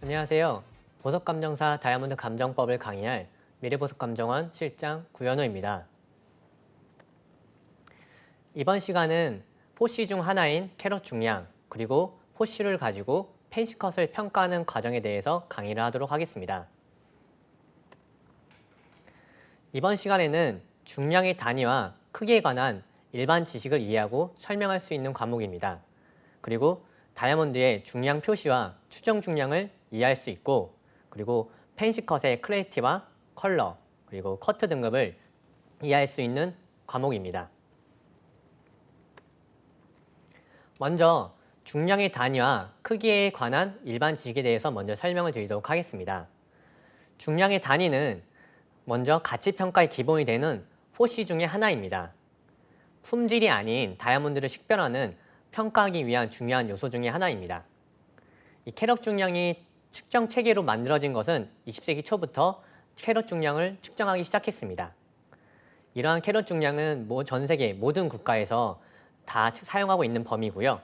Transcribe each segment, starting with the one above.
안녕하세요. 보석감정사 다이아몬드 감정법을 강의할 미래보석감정원 실장 구현우입니다. 이번 시간은 포시 중 하나인 캐럿 중량 그리고 포시를 가지고 펜시컷을 평가하는 과정에 대해서 강의를 하도록 하겠습니다. 이번 시간에는 중량의 단위와 크기에 관한 일반 지식을 이해하고 설명할 수 있는 과목입니다. 그리고 다이아몬드의 중량 표시와 추정 중량을 이해할 수 있고, 그리고 펜시컷의 클래리티와 컬러, 그리고 커트 등급을 이해할 수 있는 과목입니다. 먼저 중량의 단위와 크기에 관한 일반 지식에 대해서 먼저 설명을 드리도록 하겠습니다. 중량의 단위는 먼저 가치평가의 기본이 되는 포시 중의 하나입니다. 품질이 아닌 다이아몬드를 식별하는 평가하기 위한 중요한 요소 중의 하나입니다. 이 캐럿 중량이 측정 체계로 만들어진 것은 20세기 초부터 캐럿 중량을 측정하기 시작했습니다. 이러한 캐럿 중량은 전 세계 모든 국가에서 다 사용하고 있는 범위고요.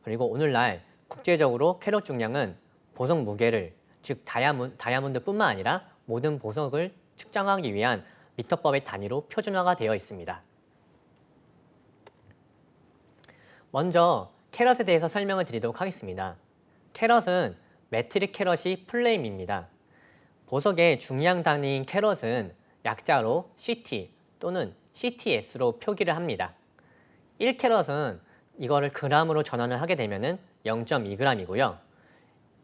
그리고 오늘날 국제적으로 캐럿 중량은 보석 무게를, 즉 다이아몬드뿐만 아니라 모든 보석을 측정하기 위한 미터법의 단위로 표준화가 되어 있습니다. 먼저 캐럿에 대해서 설명을 드리도록 하겠습니다. 캐럿은 메트릭 캐럿이 플레임입니다. 보석의 중량 단위인 캐럿은 약자로 CT 또는 CTS로 표기를 합니다. 1캐럿은 이거를 g으로 전환을 하게 되면 0.2g이고요.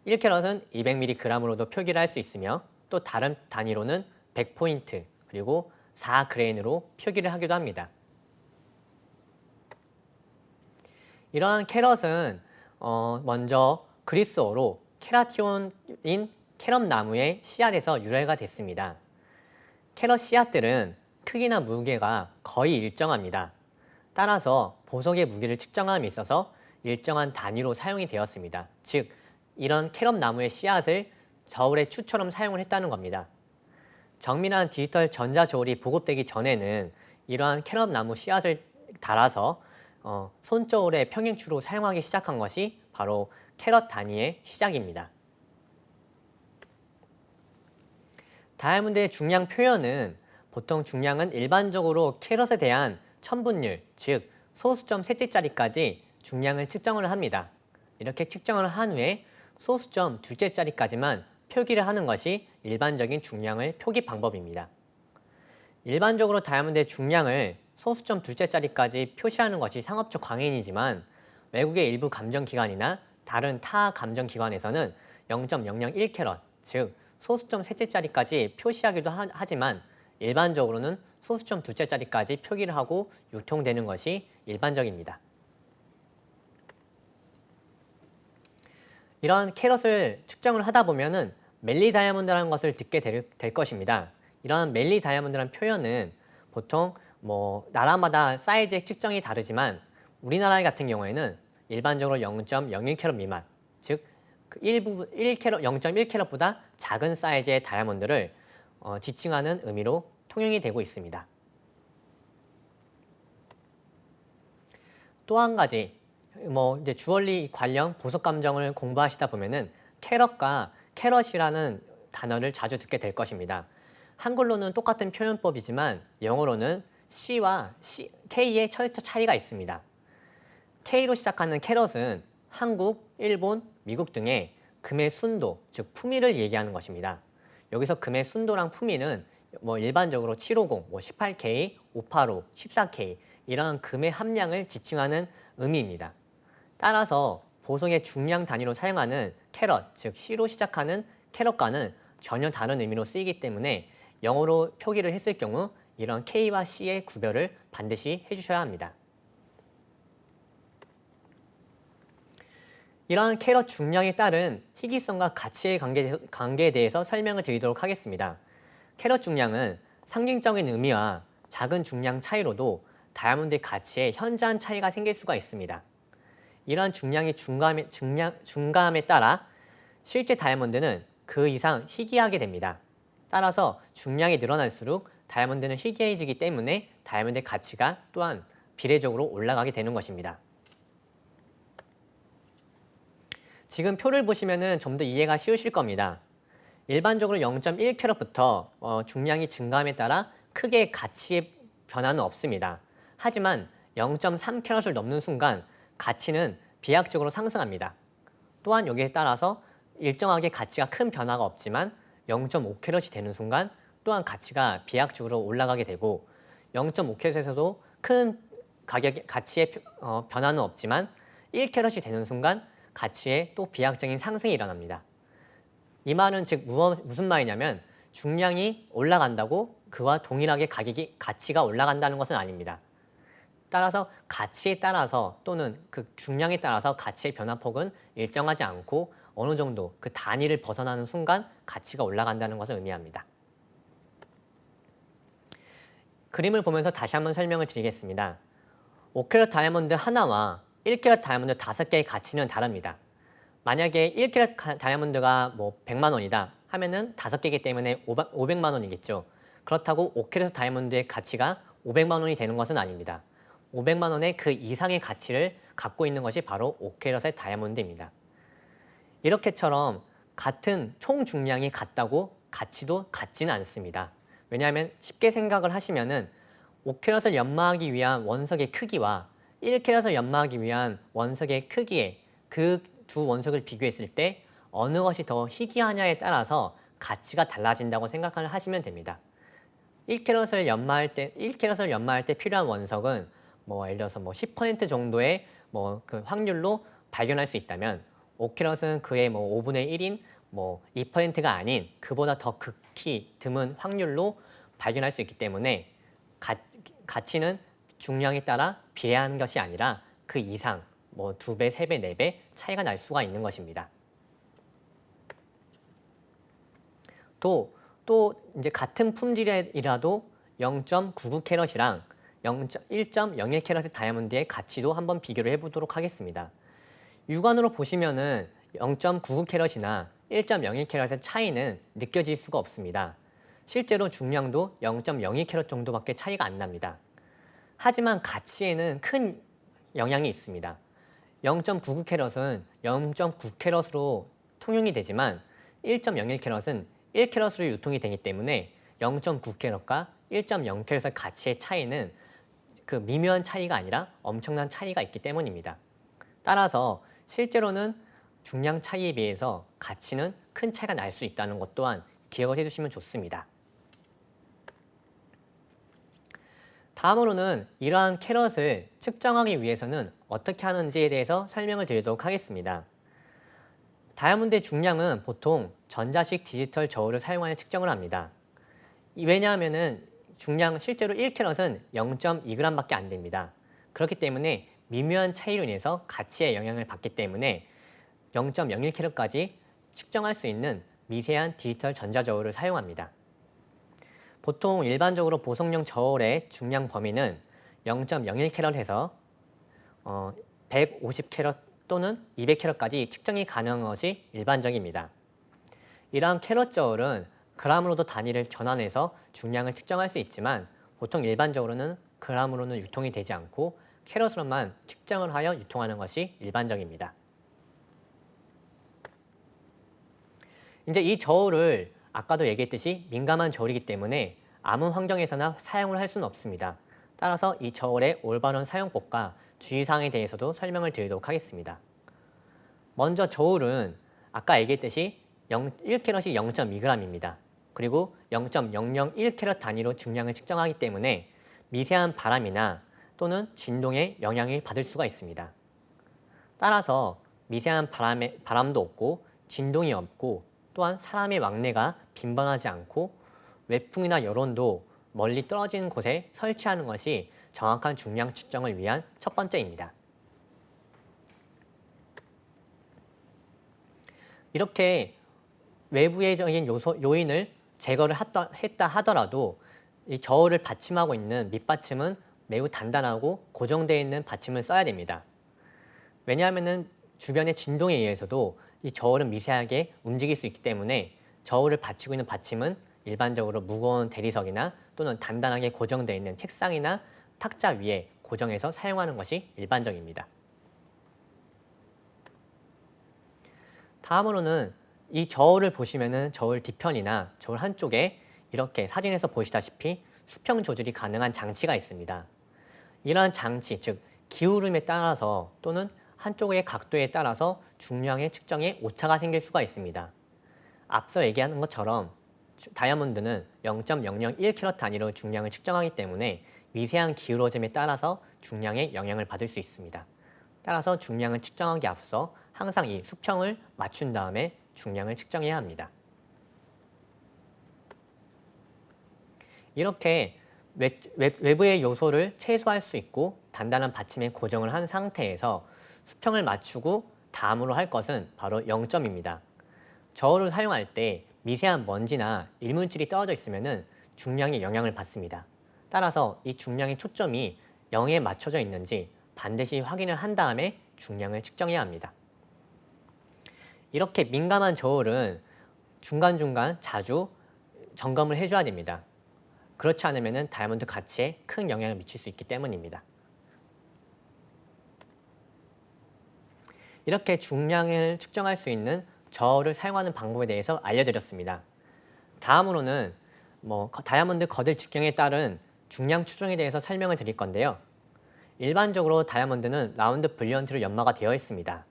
1캐럿은 200mg으로도 표기를 할 수 있으며, 또 다른 단위로는 100포인트 그리고 4그레인으로 표기를 하기도 합니다. 이러한 캐럿은 먼저 그리스어로 케라티온인 캐럿나무의 씨앗에서 유래가 됐습니다. 캐럿 씨앗들은 크기나 무게가 거의 일정합니다. 따라서 보석의 무게를 측정함에 있어서 일정한 단위로 사용이 되었습니다. 즉, 이런 캐럿나무의 씨앗을 저울의 추처럼 사용을 했다는 겁니다. 정밀한 디지털 전자저울이 보급되기 전에는 이러한 캐럿나무 씨앗을 달아서 손저울의 평행추로 사용하기 시작한 것이 바로 캐럿 단위의 시작입니다. 다이아몬드의 중량 표현은 보통 중량은 일반적으로 캐럿에 대한 천분율, 즉 소수점 셋째 자리까지 중량을 측정을 합니다. 이렇게 측정을 한 후에 소수점 둘째 자리까지만 표기를 하는 것이 일반적인 중량을 표기 방법입니다. 일반적으로 다이아몬드의 중량을 소수점 둘째 자리까지 표시하는 것이 상업적 광인이지만, 외국의 일부 감정기관이나 다른 타 감정기관에서는 0.001캐럿, 즉 소수점 셋째 자리까지 표시하기도 하지만 일반적으로는 소수점 둘째 자리까지 표기를 하고 유통되는 것이 일반적입니다. 이런 캐럿을 측정을 하다 보면은 멜리 다이아몬드라는 것을 듣게 될 것입니다. 이런 멜리 다이아몬드라는 표현은 보통 나라마다 사이즈의 측정이 다르지만, 우리나라 같은 경우에는 일반적으로 0.01캐럿 미만, 즉 0.1캐럿보다 작은 사이즈의 다이아몬드를 지칭하는 의미로 통용이 되고 있습니다. 또 한 가지, 이제 주얼리 관련 보석 감정을 공부하시다 보면은 캐럿과 캐럿이라는 단어를 자주 듣게 될 것입니다. 한글로는 똑같은 표현법이지만 영어로는 C와 K의 철저 차이가 있습니다. K로 시작하는 캐럿은 한국, 일본, 미국 등의 금의 순도, 즉 품위를 얘기하는 것입니다. 여기서 금의 순도랑 품위는 일반적으로 750, 18K, 585, 14K 이런 금의 함량을 지칭하는 의미입니다. 따라서 보석의 중량 단위로 사용하는 캐럿, 즉 C로 시작하는 캐럿과는 전혀 다른 의미로 쓰이기 때문에 영어로 표기를 했을 경우 이런 K와 C의 구별을 반드시 해주셔야 합니다. 이러한 캐럿 중량에 따른 희귀성과 가치의 관계에 대해서 설명을 드리도록 하겠습니다. 캐럿 중량은 상징적인 의미와 작은 중량 차이로도 다이아몬드의 가치에 현저한 차이가 생길 수가 있습니다. 이러한 중량이 증가함에 따라 실제 다이아몬드는 그 이상 희귀하게 됩니다. 따라서 중량이 늘어날수록 다이아몬드는 희귀해지기 때문에 다이아몬드의 가치가 또한 비례적으로 올라가게 되는 것입니다. 지금 표를 보시면은 좀 더 이해가 쉬우실 겁니다. 일반적으로 0.1캐럿부터 중량이 증가함에 따라 크게 가치의 변화는 없습니다. 하지만 0.3캐럿을 넘는 순간 가치는 비약적으로 상승합니다. 또한 여기에 따라서 일정하게 가치가 큰 변화가 없지만 0.5캐럿이 되는 순간 또한 가치가 비약적으로 올라가게 되고 0.5캐럿에서도 큰 가치의 변화는 없지만 1캐럿이 되는 순간 가치에 또 비약적인 상승이 일어납니다. 이 말은 즉 무슨 말이냐면 중량이 올라간다고 그와 동일하게 가치가 올라간다는 것은 아닙니다. 따라서 가치에 따라서 또는 그 중량에 따라서 가치의 변화폭은 일정하지 않고 어느 정도 그 단위를 벗어나는 순간 가치가 올라간다는 것을 의미합니다. 그림을 보면서 다시 한번 설명을 드리겠습니다. 5캐럿 다이아몬드 하나와 1캐럿 다이아몬드 5개의 가치는 다릅니다. 만약에 1캐럿 다이아몬드가 뭐 100만 원이다 하면은 5개이기 때문에 500만 원이겠죠. 그렇다고 5캐럿 다이아몬드의 가치가 500만 원이 되는 것은 아닙니다. 500만 원의 그 이상의 가치를 갖고 있는 것이 바로 5캐럿의 다이아몬드입니다. 이렇게처럼 같은 총 중량이 같다고 가치도 같지는 않습니다. 왜냐하면 쉽게 생각을 하시면은 5캐럿을 연마하기 위한 원석의 크기와 1캐럿을 연마하기 위한 원석의 크기에 그 두 원석을 비교했을 때 어느 것이 더 희귀하냐에 따라서 가치가 달라진다고 생각을 하시면 됩니다. 1캐럿을 연마할 때 필요한 원석은 뭐 예를 들어서 뭐 10% 정도의 뭐 그 확률로 발견할 수 있다면 5캐럿은 그의 뭐 5분의 1인 뭐 2%가 아닌 그보다 더 극히 드문 확률로 발견할 수 있기 때문에 가치는 중량에 따라 비례하는 것이 아니라 그 이상 뭐 2배, 3배, 4배 차이가 날 수가 있는 것입니다. 또 이제 같은 품질이라도 0.99캐럿이랑 1.01캐럿의 다이아몬드의 가치도 한번 비교를 해보도록 하겠습니다. 육안으로 보시면은 0.99캐럿이나 1.01캐럿의 차이는 느껴질 수가 없습니다. 실제로 중량도 0.02캐럿 정도밖에 차이가 안 납니다. 하지만 가치에는 큰 영향이 있습니다. 0.99캐럿은 0.9캐럿으로 통용이 되지만 1.01캐럿은 1캐럿으로 유통이 되기 때문에 0.9캐럿과 1.0캐럿의 가치의 차이는 그 미묘한 차이가 아니라 엄청난 차이가 있기 때문입니다. 따라서 실제로는 중량 차이에 비해서 가치는 큰 차이가 날 수 있다는 것 또한 기억을 해주시면 좋습니다. 다음으로는 이러한 캐럿을 측정하기 위해서는 어떻게 하는지에 대해서 설명을 드리도록 하겠습니다. 다이아몬드의 중량은 보통 전자식 디지털 저울을 사용하여 측정을 합니다. 왜냐하면 실제로 1캐럿은 0.2g밖에 안 됩니다. 그렇기 때문에 미묘한 차이로 인해서 가치에 영향을 받기 때문에 0.01캐럿까지 측정할 수 있는 미세한 디지털 전자저울을 사용합니다. 보통 일반적으로 보석용 저울의 중량 범위는 0.01캐럿에서 150캐럿 또는 200캐럿까지 측정이 가능한 것이 일반적입니다. 이러한 캐럿 저울은 그람으로도 단위를 전환해서 중량을 측정할 수 있지만 보통 일반적으로는 그람으로는 유통이 되지 않고 캐럿으로만 측정을 하여 유통하는 것이 일반적입니다. 이제 이 저울을 아까도 얘기했듯이 민감한 저울이기 때문에 아무 환경에서나 사용을 할 수는 없습니다. 따라서 이 저울의 올바른 사용법과 주의사항에 대해서도 설명을 드리도록 하겠습니다. 먼저 저울은 아까 얘기했듯이 1캐럿이 0.2g입니다. 그리고 0.001캐럿 단위로 중량을 측정하기 때문에 미세한 바람이나 또는 진동에 영향을 받을 수가 있습니다. 따라서 미세한 바람도 없고 진동이 없고 또한 사람의 왕래가 빈번하지 않고 외풍이나 여론도 멀리 떨어지는 곳에 설치하는 것이 정확한 중량 측정을 위한 첫 번째입니다. 이렇게 외부적인 요인을 제거를 했다 하더라도 이 저울을 받침하고 있는 밑받침은 매우 단단하고 고정되어 있는 받침을 써야 됩니다. 왜냐하면 주변의 진동에 의해서도 이 저울은 미세하게 움직일 수 있기 때문에 저울을 받치고 있는 받침은 일반적으로 무거운 대리석이나 또는 단단하게 고정되어 있는 책상이나 탁자 위에 고정해서 사용하는 것이 일반적입니다. 다음으로는 이 저울을 보시면은 저울 뒤편이나 저울 한쪽에 이렇게 사진에서 보시다시피 수평 조절이 가능한 장치가 있습니다. 이러한 장치, 즉 기울음에 따라서 또는 한쪽의 각도에 따라서 중량의 측정에 오차가 생길 수가 있습니다. 앞서 얘기한 것처럼 다이아몬드는 0.001캐럿 단위로 중량을 측정하기 때문에 미세한 기울어짐에 따라서 중량에 영향을 받을 수 있습니다. 따라서 중량을 측정하기에 앞서 항상 이 수평을 맞춘 다음에 중량을 측정해야 합니다. 이렇게 외부의 요소를 최소화할 수 있고 단단한 받침에 고정을 한 상태에서 수평을 맞추고 다음으로 할 것은 바로 0점입니다. 저울을 사용할 때 미세한 먼지나 이물질이 떨어져 있으면 중량에 영향을 받습니다. 따라서 이 중량의 초점이 0에 맞춰져 있는지 반드시 확인을 한 다음에 중량을 측정해야 합니다. 이렇게 민감한 저울은 중간중간 자주 점검을 해줘야 됩니다. 그렇지 않으면 다이아몬드 가치에 큰 영향을 미칠 수 있기 때문입니다. 이렇게 중량을 측정할 수 있는 저울을 사용하는 방법에 대해서 알려드렸습니다. 다음으로는 다이아몬드 거들 직경에 따른 중량 추정에 대해서 설명을 드릴 건데요. 일반적으로 다이아몬드는 라운드 브릴리언트로 연마가 되어 있습니다.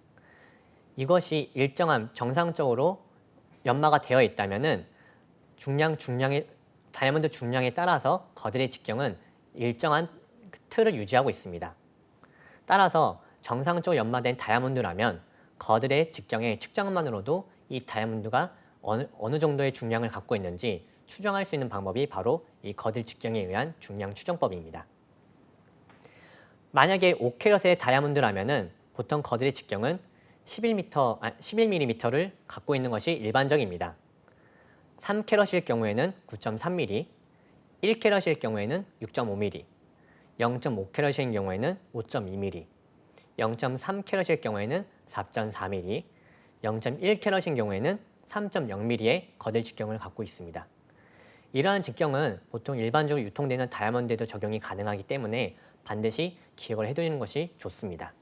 이것이 일정한 정상적으로 연마가 되어 있다면 다이아몬드 중량에 따라서 거들의 직경은 일정한 틀을 유지하고 있습니다. 따라서 정상적으로 연마된 다이아몬드라면 거들의 직경의 측정만으로도 이 다이아몬드가 어느 정도의 중량을 갖고 있는지 추정할 수 있는 방법이 바로 이 거들 직경에 의한 중량 추정법입니다. 만약에 5캐럿의 다이아몬드라면 보통 거들의 직경은 11mm를 갖고 있는 것이 일반적입니다. 3캐럿일 경우에는 9.3mm, 1캐럿일 경우에는 6.5mm, 0.5캐럿일 경우에는 5.2mm, 0.3캐럿일 경우에는 4.4mm, 0.1캐럿인 경우에는 3.0mm의 거들 직경을 갖고 있습니다. 이러한 직경은 보통 일반적으로 유통되는 다이아몬드에도 적용이 가능하기 때문에 반드시 기억을 해두는 것이 좋습니다.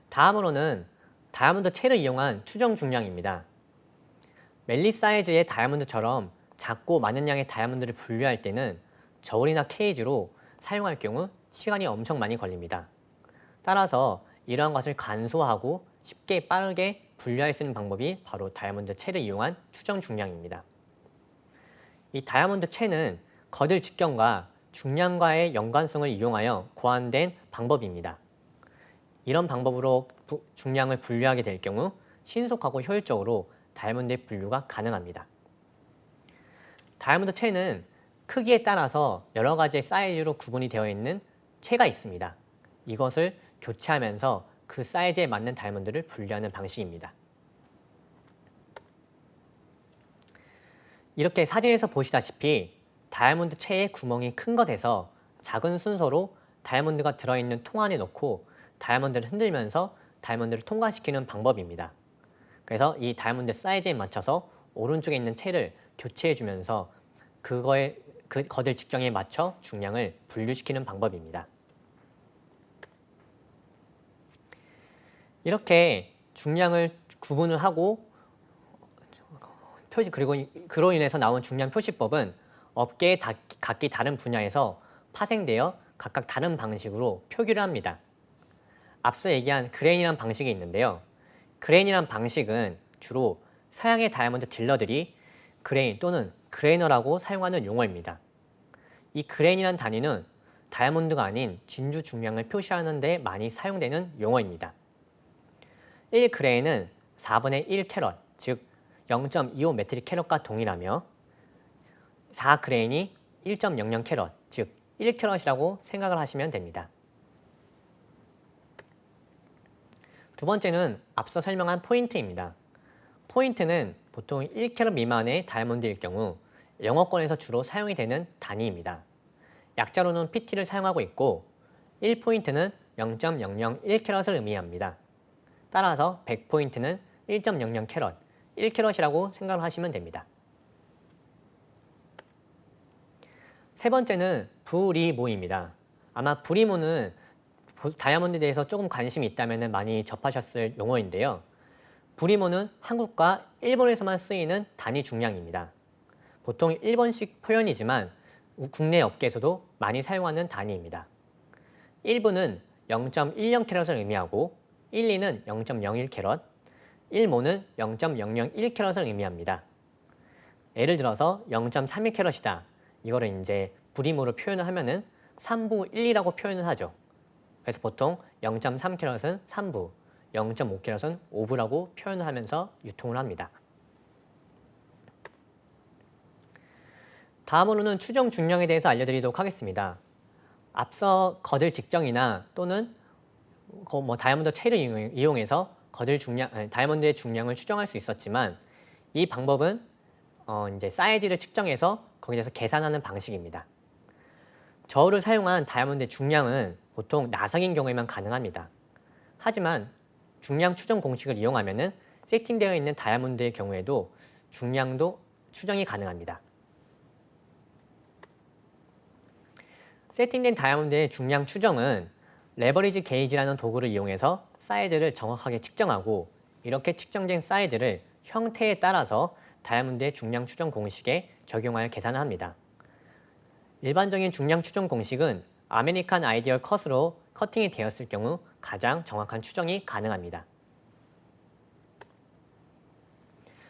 다음으로는 다이아몬드 채를 이용한 추정 중량입니다. 멜리 사이즈의 다이아몬드처럼 작고 많은 양의 다이아몬드를 분류할 때는 저울이나 케이지로 사용할 경우 시간이 엄청 많이 걸립니다. 따라서 이러한 것을 간소하고 쉽게 빠르게 분류할 수 있는 방법이 바로 다이아몬드 채를 이용한 추정 중량입니다. 이 다이아몬드 채는 거들 직경과 중량과의 연관성을 이용하여 고안된 방법입니다. 이런 방법으로 중량을 분류하게 될 경우 신속하고 효율적으로 다이아몬드의 분류가 가능합니다. 다이아몬드 채는 크기에 따라서 여러 가지의 사이즈로 구분이 되어 있는 채가 있습니다. 이것을 교체하면서 그 사이즈에 맞는 다이아몬드를 분류하는 방식입니다. 이렇게 사진에서 보시다시피 다이아몬드 채의 구멍이 큰 것에서 작은 순서로 다이아몬드가 들어있는 통 안에 넣고 다이아몬드를 흔들면서 다이아몬드를 통과시키는 방법입니다. 그래서 이 다이아몬드 사이즈에 맞춰서 오른쪽에 있는 채를 교체해주면서 그 거들 직경에 맞춰 중량을 분류시키는 방법입니다. 이렇게 중량을 구분을 하고 그리고 그로 인해서 나온 중량 표시법은 업계의 각기 다른 분야에서 파생되어 각각 다른 방식으로 표기를 합니다. 앞서 얘기한 그레인이라는 방식이 있는데요. 그레인이라는 방식은 주로 서양의 다이아몬드 딜러들이 그레인 또는 그레이너라고 사용하는 용어입니다. 이 그레인이라는 단위는 다이아몬드가 아닌 진주 중량을 표시하는 데 많이 사용되는 용어입니다. 1그레인은 4분의 1캐럿, 즉 0.25 메트릭 캐럿과 동일하며 4그레인이 1.00캐럿, 즉 1캐럿이라고 생각을 하시면 됩니다. 두 번째는 앞서 설명한 포인트입니다. 포인트는 보통 1캐럿 미만의 다이아몬드일 경우 영어권에서 주로 사용이 되는 단위입니다. 약자로는 PT를 사용하고 있고 1포인트는 0.001캐럿을 의미합니다. 따라서 100포인트는 1.00캐럿, 1캐럿이라고 생각을 하시면 됩니다. 세 번째는 브리모입니다. 아마 브리모는 다이아몬드에 대해서 조금 관심이 있다면 많이 접하셨을 용어인데요. 부리모는 한국과 일본에서만 쓰이는 단위 중량입니다. 보통 일본식 표현이지만 국내 업계에서도 많이 사용하는 단위입니다. 1부는 0.10캐럿을 의미하고 1, 2는 0.01캐럿, 1모는 0.001캐럿을 의미합니다. 예를 들어서 0.32캐럿이다. 이거를 이제 부리모로 표현을 하면은 3부 1, 2라고 표현을 하죠. 그래서 보통 0.3캐럿은 3부, 0.5캐럿은 5부라고 표현을 하면서 유통을 합니다. 다음으로는 추정 중량에 대해서 알려드리도록 하겠습니다. 앞서 거들 직정이나 또는 다이아몬드 체를 이용해서 다이아몬드의 중량을 추정할 수 있었지만 이 방법은 이제 사이즈를 측정해서 거기에서 계산하는 방식입니다. 저울을 사용한 다이아몬드의 중량은 보통 나성인 경우에만 가능합니다. 하지만 중량 추정 공식을 이용하면 세팅되어 있는 다이아몬드의 경우에도 중량도 추정이 가능합니다. 세팅된 다이아몬드의 중량 추정은 레버리지 게이지라는 도구를 이용해서 사이즈를 정확하게 측정하고 이렇게 측정된 사이즈를 형태에 따라서 다이아몬드의 중량 추정 공식에 적용하여 계산을 합니다. 일반적인 중량 추정 공식은 아메리칸 아이디얼 컷으로 커팅이 되었을 경우 가장 정확한 추정이 가능합니다.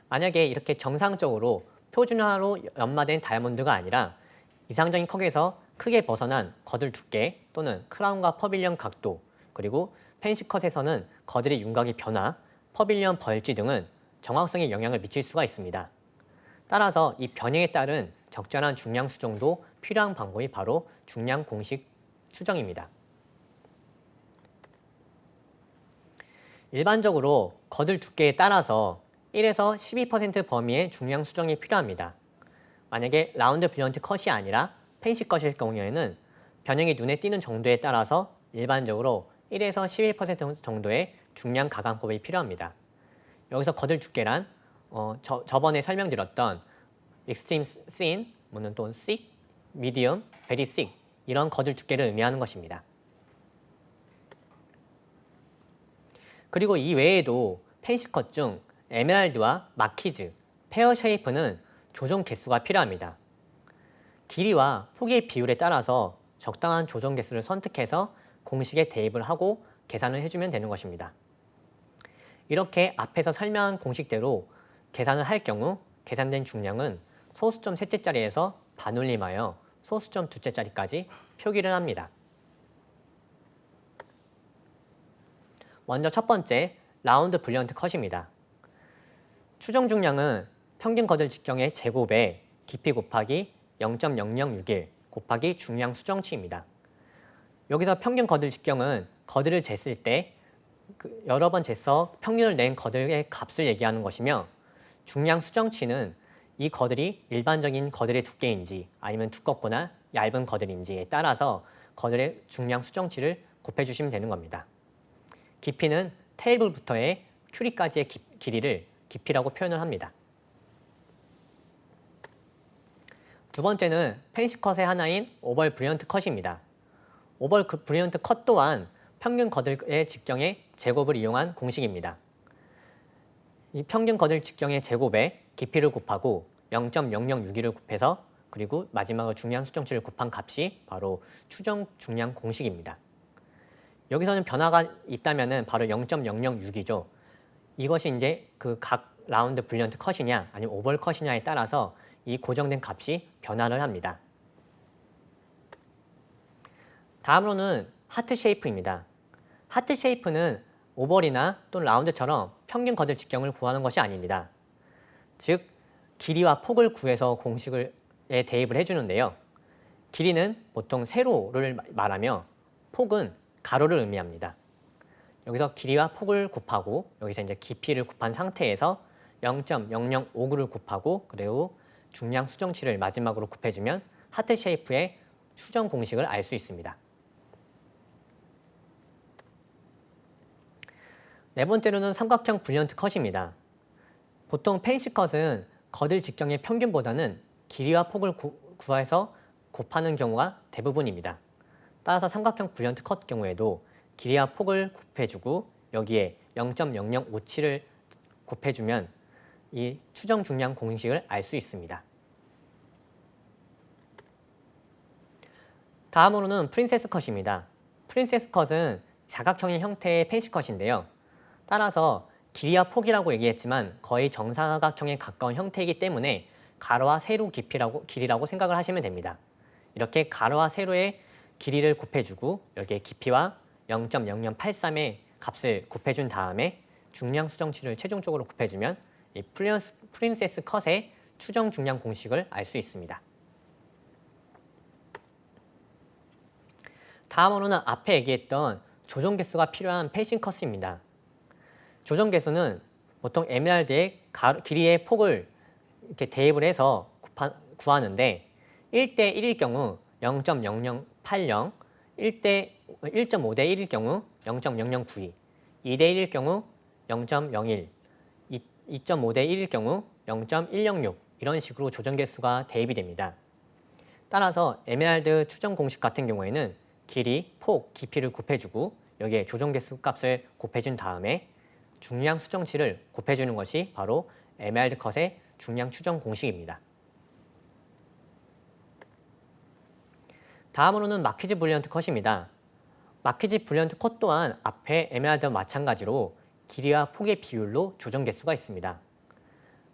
만약에 이렇게 정상적으로 표준화로 연마된 다이아몬드가 아니라 이상적인 컷에서 크게 벗어난 거들 두께 또는 크라운과 퍼빌리언 각도 그리고 펜시컷에서는 거들의 윤곽의 변화, 퍼빌리언 벌지 등은 정확성에 영향을 미칠 수가 있습니다. 따라서 이 변형에 따른 적절한 중량 수정도 필요한 방법이 바로 중량 공식 추정입니다. 일반적으로 거들 두께에 따라서 1에서 12% 범위의 중량 수정이 필요합니다. 만약에 라운드 블런트 컷이 아니라 펜시 컷일 경우에는 변형이 눈에 띄는 정도에 따라서 일반적으로 1에서 11% 정도의 중량 가강법이 필요합니다. 여기서 거들 두께란 저번에 설명드렸던 extreme thin, 또는 thick, medium, very thick 이런 거들 두께를 의미하는 것입니다. 그리고 이 외에도 펜시 컷 중 에메랄드와 마키즈, 페어 쉐이프는 조정 개수가 필요합니다. 길이와 폭의 비율에 따라서 적당한 조정 개수를 선택해서 공식에 대입을 하고 계산을 해주면 되는 것입니다. 이렇게 앞에서 설명한 공식대로 계산을 할 경우 계산된 중량은 소수점 셋째 자리에서 반올림하여 소수점 둘째 자리까지 표기를 합니다. 먼저 첫 번째, 라운드 블리언트 컷입니다. 추정 중량은 평균 거들 직경의 제곱에 깊이 곱하기 0.0061 곱하기 중량 수정치입니다. 여기서 평균 거들 직경은 거들을 쟀을 때 여러 번 재서 평균을 낸 거들의 값을 얘기하는 것이며 중량 수정치는 이 거들이 일반적인 거들의 두께인지 아니면 두껍거나 얇은 거들인지에 따라서 거들의 중량 수정치를 곱해주시면 되는 겁니다. 깊이는 테이블부터의 큐리까지의 길이를 깊이라고 표현을 합니다. 두 번째는 펜시 컷의 하나인 오벌 브리언트 컷입니다. 오벌 브리언트 컷 또한 평균 거들의 직경의 제곱을 이용한 공식입니다. 이 평균 거들 직경의 제곱에 깊이를 곱하고 0.0061을 곱해서 그리고 마지막으로 중량 수정치를 곱한 값이 바로 추정 중량 공식입니다. 여기서는 변화가 있다면 바로 0.006이죠. 이것이 이제 그 각 라운드 블리언트 컷이냐 아니면 오벌 컷이냐에 따라서 이 고정된 값이 변화를 합니다. 다음으로는 하트 쉐이프입니다. 하트 쉐이프는 오벌이나 또는 라운드처럼 평균 거들 직경을 구하는 것이 아닙니다. 즉 길이와 폭을 구해서 공식에 대입을 해주는데요. 길이는 보통 세로를 말하며 폭은 가로를 의미합니다. 여기서 길이와 폭을 곱하고 여기서 이제 깊이를 곱한 상태에서 0.0059를 곱하고 그리고 중량 수정치를 마지막으로 곱해주면 하트 쉐이프의 추정 공식을 알 수 있습니다. 네 번째로는 삼각형 브리언트 컷입니다. 보통 펜시 컷은 거들 직경의 평균보다는 길이와 폭을 구해서 곱하는 경우가 대부분입니다. 따라서 삼각형 브리언트 컷 경우에도 길이와 폭을 곱해주고 여기에 0.0057을 곱해주면 이 추정 중량 공식을 알 수 있습니다. 다음으로는 프린세스 컷입니다. 프린세스 컷은 사각형의 형태의 펜시 컷인데요. 따라서 길이와 폭이라고 얘기했지만 거의 정사각형에 가까운 형태이기 때문에 가로와 세로 길이라고 생각을 하시면 됩니다. 이렇게 가로와 세로의 길이를 곱해주고 여기에 깊이와 0.0083의 값을 곱해준 다음에 중량 수정치를 최종적으로 곱해주면 이 프린세스 컷의 추정 중량 공식을 알 수 있습니다. 다음으로는 앞에 얘기했던 조정 개수가 필요한 펜싱 컷입니다. 조정 개수는 보통 에메랄드의 길이의 폭을 이렇게 대입을 해서 구하는데 1대 1일 경우 0.0080, 1.5대 1일 경우 0.0092, 2대 1일 경우 0.01, 2.5대 1일 경우 0.106 이런 식으로 조정 개수가 대입이 됩니다. 따라서 에메랄드 추정 공식 같은 경우에는 길이, 폭, 깊이를 곱해주고 여기에 조정 개수 값을 곱해준 다음에 중량 수정치를 곱해주는 것이 바로 에메랄드 컷의 중량 추정 공식입니다. 다음으로는 마키즈 브릴리언트 컷입니다. 마키즈 브릴리언트 컷 또한 앞에 에메랄드와 마찬가지로 길이와 폭의 비율로 조정 개수가 있습니다.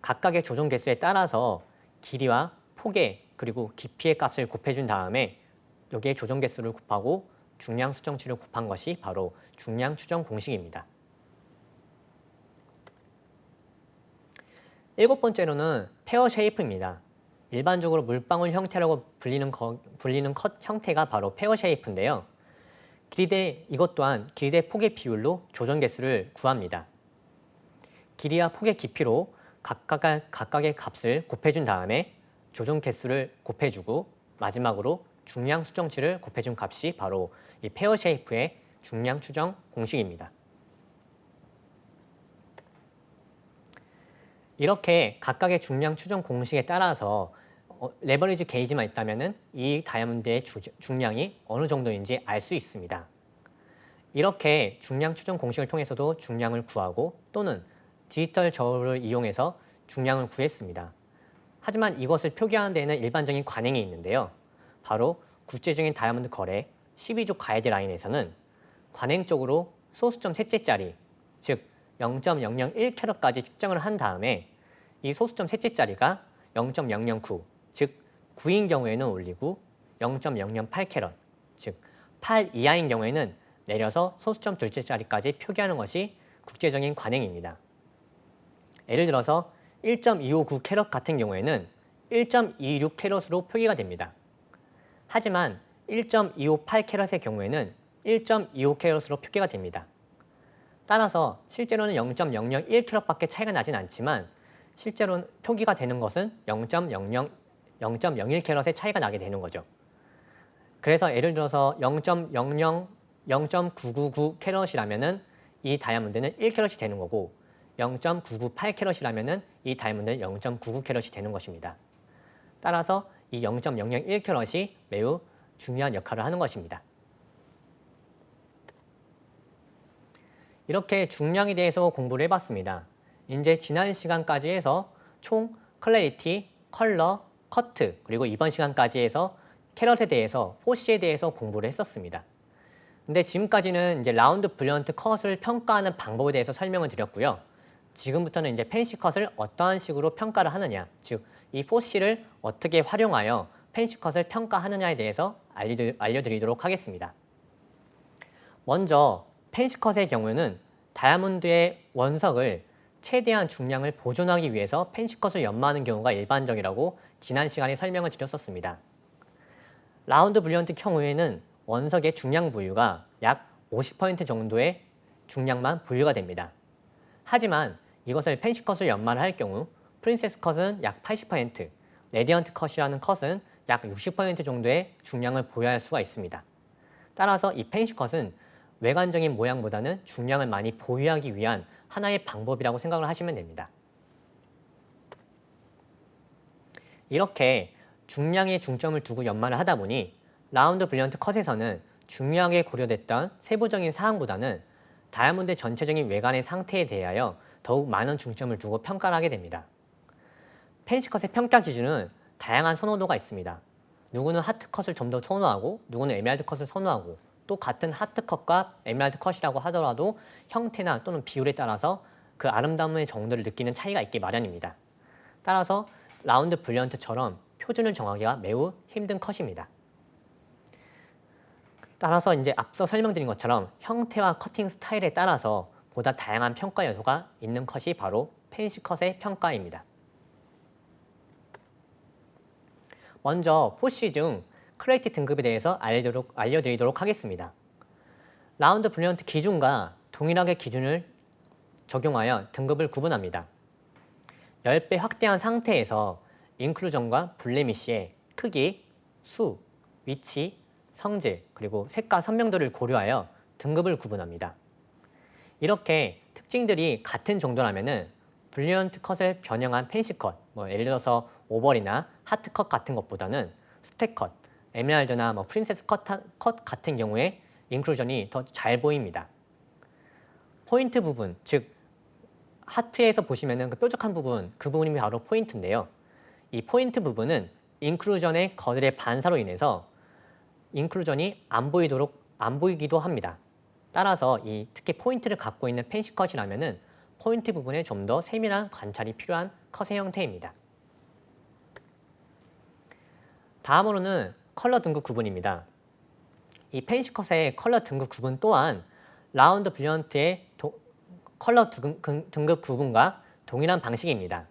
각각의 조정 개수에 따라서 길이와 폭의 그리고 깊이의 값을 곱해준 다음에 여기에 조정 개수를 곱하고 중량 수정치를 곱한 것이 바로 중량 추정 공식입니다. 7번째로는 페어 쉐이프입니다. 일반적으로 물방울 형태라고 불리는 컷 형태가 바로 페어 쉐이프인데요. 이것 또한 길이 대 폭의 비율로 조정 개수를 구합니다. 길이와 폭의 깊이로 각각의 값을 곱해준 다음에 조정 개수를 곱해주고 마지막으로 중량 수정치를 곱해준 값이 바로 이 페어 쉐이프의 중량 추정 공식입니다. 이렇게 각각의 중량 추정 공식에 따라서 레버리지 게이지만 있다면 이 다이아몬드의 중량이 어느 정도인지 알 수 있습니다. 이렇게 중량 추정 공식을 통해서도 중량을 구하고 또는 디지털 저울을 이용해서 중량을 구했습니다. 하지만 이것을 표기하는 데에는 일반적인 관행이 있는데요. 바로 국제적인 다이아몬드 거래 12조 가이드라인에서는 관행적으로 소수점 셋째 자리, 즉 0.001캐럿까지 측정을 한 다음에 이 소수점 셋째 자리가 0.009, 즉 9인 경우에는 올리고 0.008캐럿, 즉 8 이하인 경우에는 내려서 소수점 둘째 자리까지 표기하는 것이 국제적인 관행입니다. 예를 들어서 1.259캐럿 같은 경우에는 1.26캐럿으로 표기가 됩니다. 하지만 1.258캐럿의 경우에는 1.25캐럿으로 표기가 됩니다. 따라서 실제로는 0.001캐럿밖에 차이가 나진 않지만 실제로는 표기가 되는 것은 0.01캐럿의 차이가 나게 되는 거죠. 그래서 예를 들어서 0.999캐럿이라면 이 다이아몬드는 1캐럿이 되는 거고 0.998캐럿이라면 이 다이아몬드는 0.99캐럿이 되는 것입니다. 따라서 이 0.001캐럿이 매우 중요한 역할을 하는 것입니다. 이렇게 중량에 대해서 공부를 해봤습니다. 이제 지난 시간까지 해서 총 클래리티, 컬러, 커트 그리고 이번 시간까지 해서 캐럿에 대해서 포시에 대해서 공부를 했었습니다. 근데 지금까지는 이제 라운드 브릴리언트 컷을 평가하는 방법에 대해서 설명을 드렸고요. 지금부터는 이제 펜시 컷을 어떠한 식으로 평가를 하느냐, 즉 이 포시를 어떻게 활용하여 펜시 컷을 평가하느냐에 대해서 알려드리도록 하겠습니다. 먼저 펜시 컷의 경우는 다이아몬드의 원석을 최대한 중량을 보존하기 위해서 펜시 컷을 연마하는 경우가 일반적이라고 지난 시간에 설명을 드렸었습니다. 라운드 브릴리언트 경우에는 원석의 중량 부유가 약 50% 정도의 중량만 부유가 됩니다. 하지만 이것을 펜시 컷을 연마를 할 경우 프린세스 컷은 약 80%, 레디언트 컷이라는 컷은 약 60% 정도의 중량을 보유할 수가 있습니다. 따라서 이 펜시 컷은 외관적인 모양보다는 중량을 많이 보유하기 위한 하나의 방법이라고 생각을 하시면 됩니다. 이렇게 중량에 중점을 두고 연마를 하다 보니 라운드 브릴리언트 컷에서는 중요하게 고려됐던 세부적인 사항보다는 다이아몬드의 전체적인 외관의 상태에 대하여 더욱 많은 중점을 두고 평가를 하게 됩니다. 펜시컷의 평가 기준은 다양한 선호도가 있습니다. 누구는 하트컷을 좀 더 선호하고 누구는 에메랄드 컷을 선호하고 또 같은 하트컷과 에메랄드 컷이라고 하더라도 형태나 또는 비율에 따라서 그 아름다움의 정도를 느끼는 차이가 있기 마련입니다. 따라서 라운드 브릴리언트처럼 표준을 정하기가 매우 힘든 컷입니다. 따라서 이제 앞서 설명드린 것처럼 형태와 커팅 스타일에 따라서 보다 다양한 평가 요소가 있는 컷이 바로 펜시컷의 평가입니다. 먼저 포시 중 크레이트 등급에 대해서 알려드리도록 하겠습니다. 라운드 브릴리언트 기준과 동일하게 기준을 적용하여 등급을 구분합니다. 10배 확대한 상태에서 인클루전과 블레미쉬의 크기, 수, 위치, 성질, 그리고 색과 선명도를 고려하여 등급을 구분합니다. 이렇게 특징들이 같은 정도라면 브릴리언트 컷을 변형한 펜시 컷, 예를 들어서 오벌이나 하트 컷 같은 것보다는 스택 컷, 에메랄드나 프린세스 컷 같은 경우에 인클루전이 더 잘 보입니다. 포인트 부분, 즉 하트에서 보시면은 그 뾰족한 부분, 그 부분이 바로 포인트인데요. 이 포인트 부분은 인클루전의 거들의 반사로 인해서 인클루전이 안 보이기도 합니다. 따라서 특히 포인트를 갖고 있는 펜시 컷이라면은 포인트 부분에 좀 더 세밀한 관찰이 필요한 컷의 형태입니다. 다음으로는 컬러 등급 구분입니다. 이 펜시 컷의 컬러 등급 구분 또한 라운드 브릴리언트의 컬러 등급 구분과 동일한 방식입니다.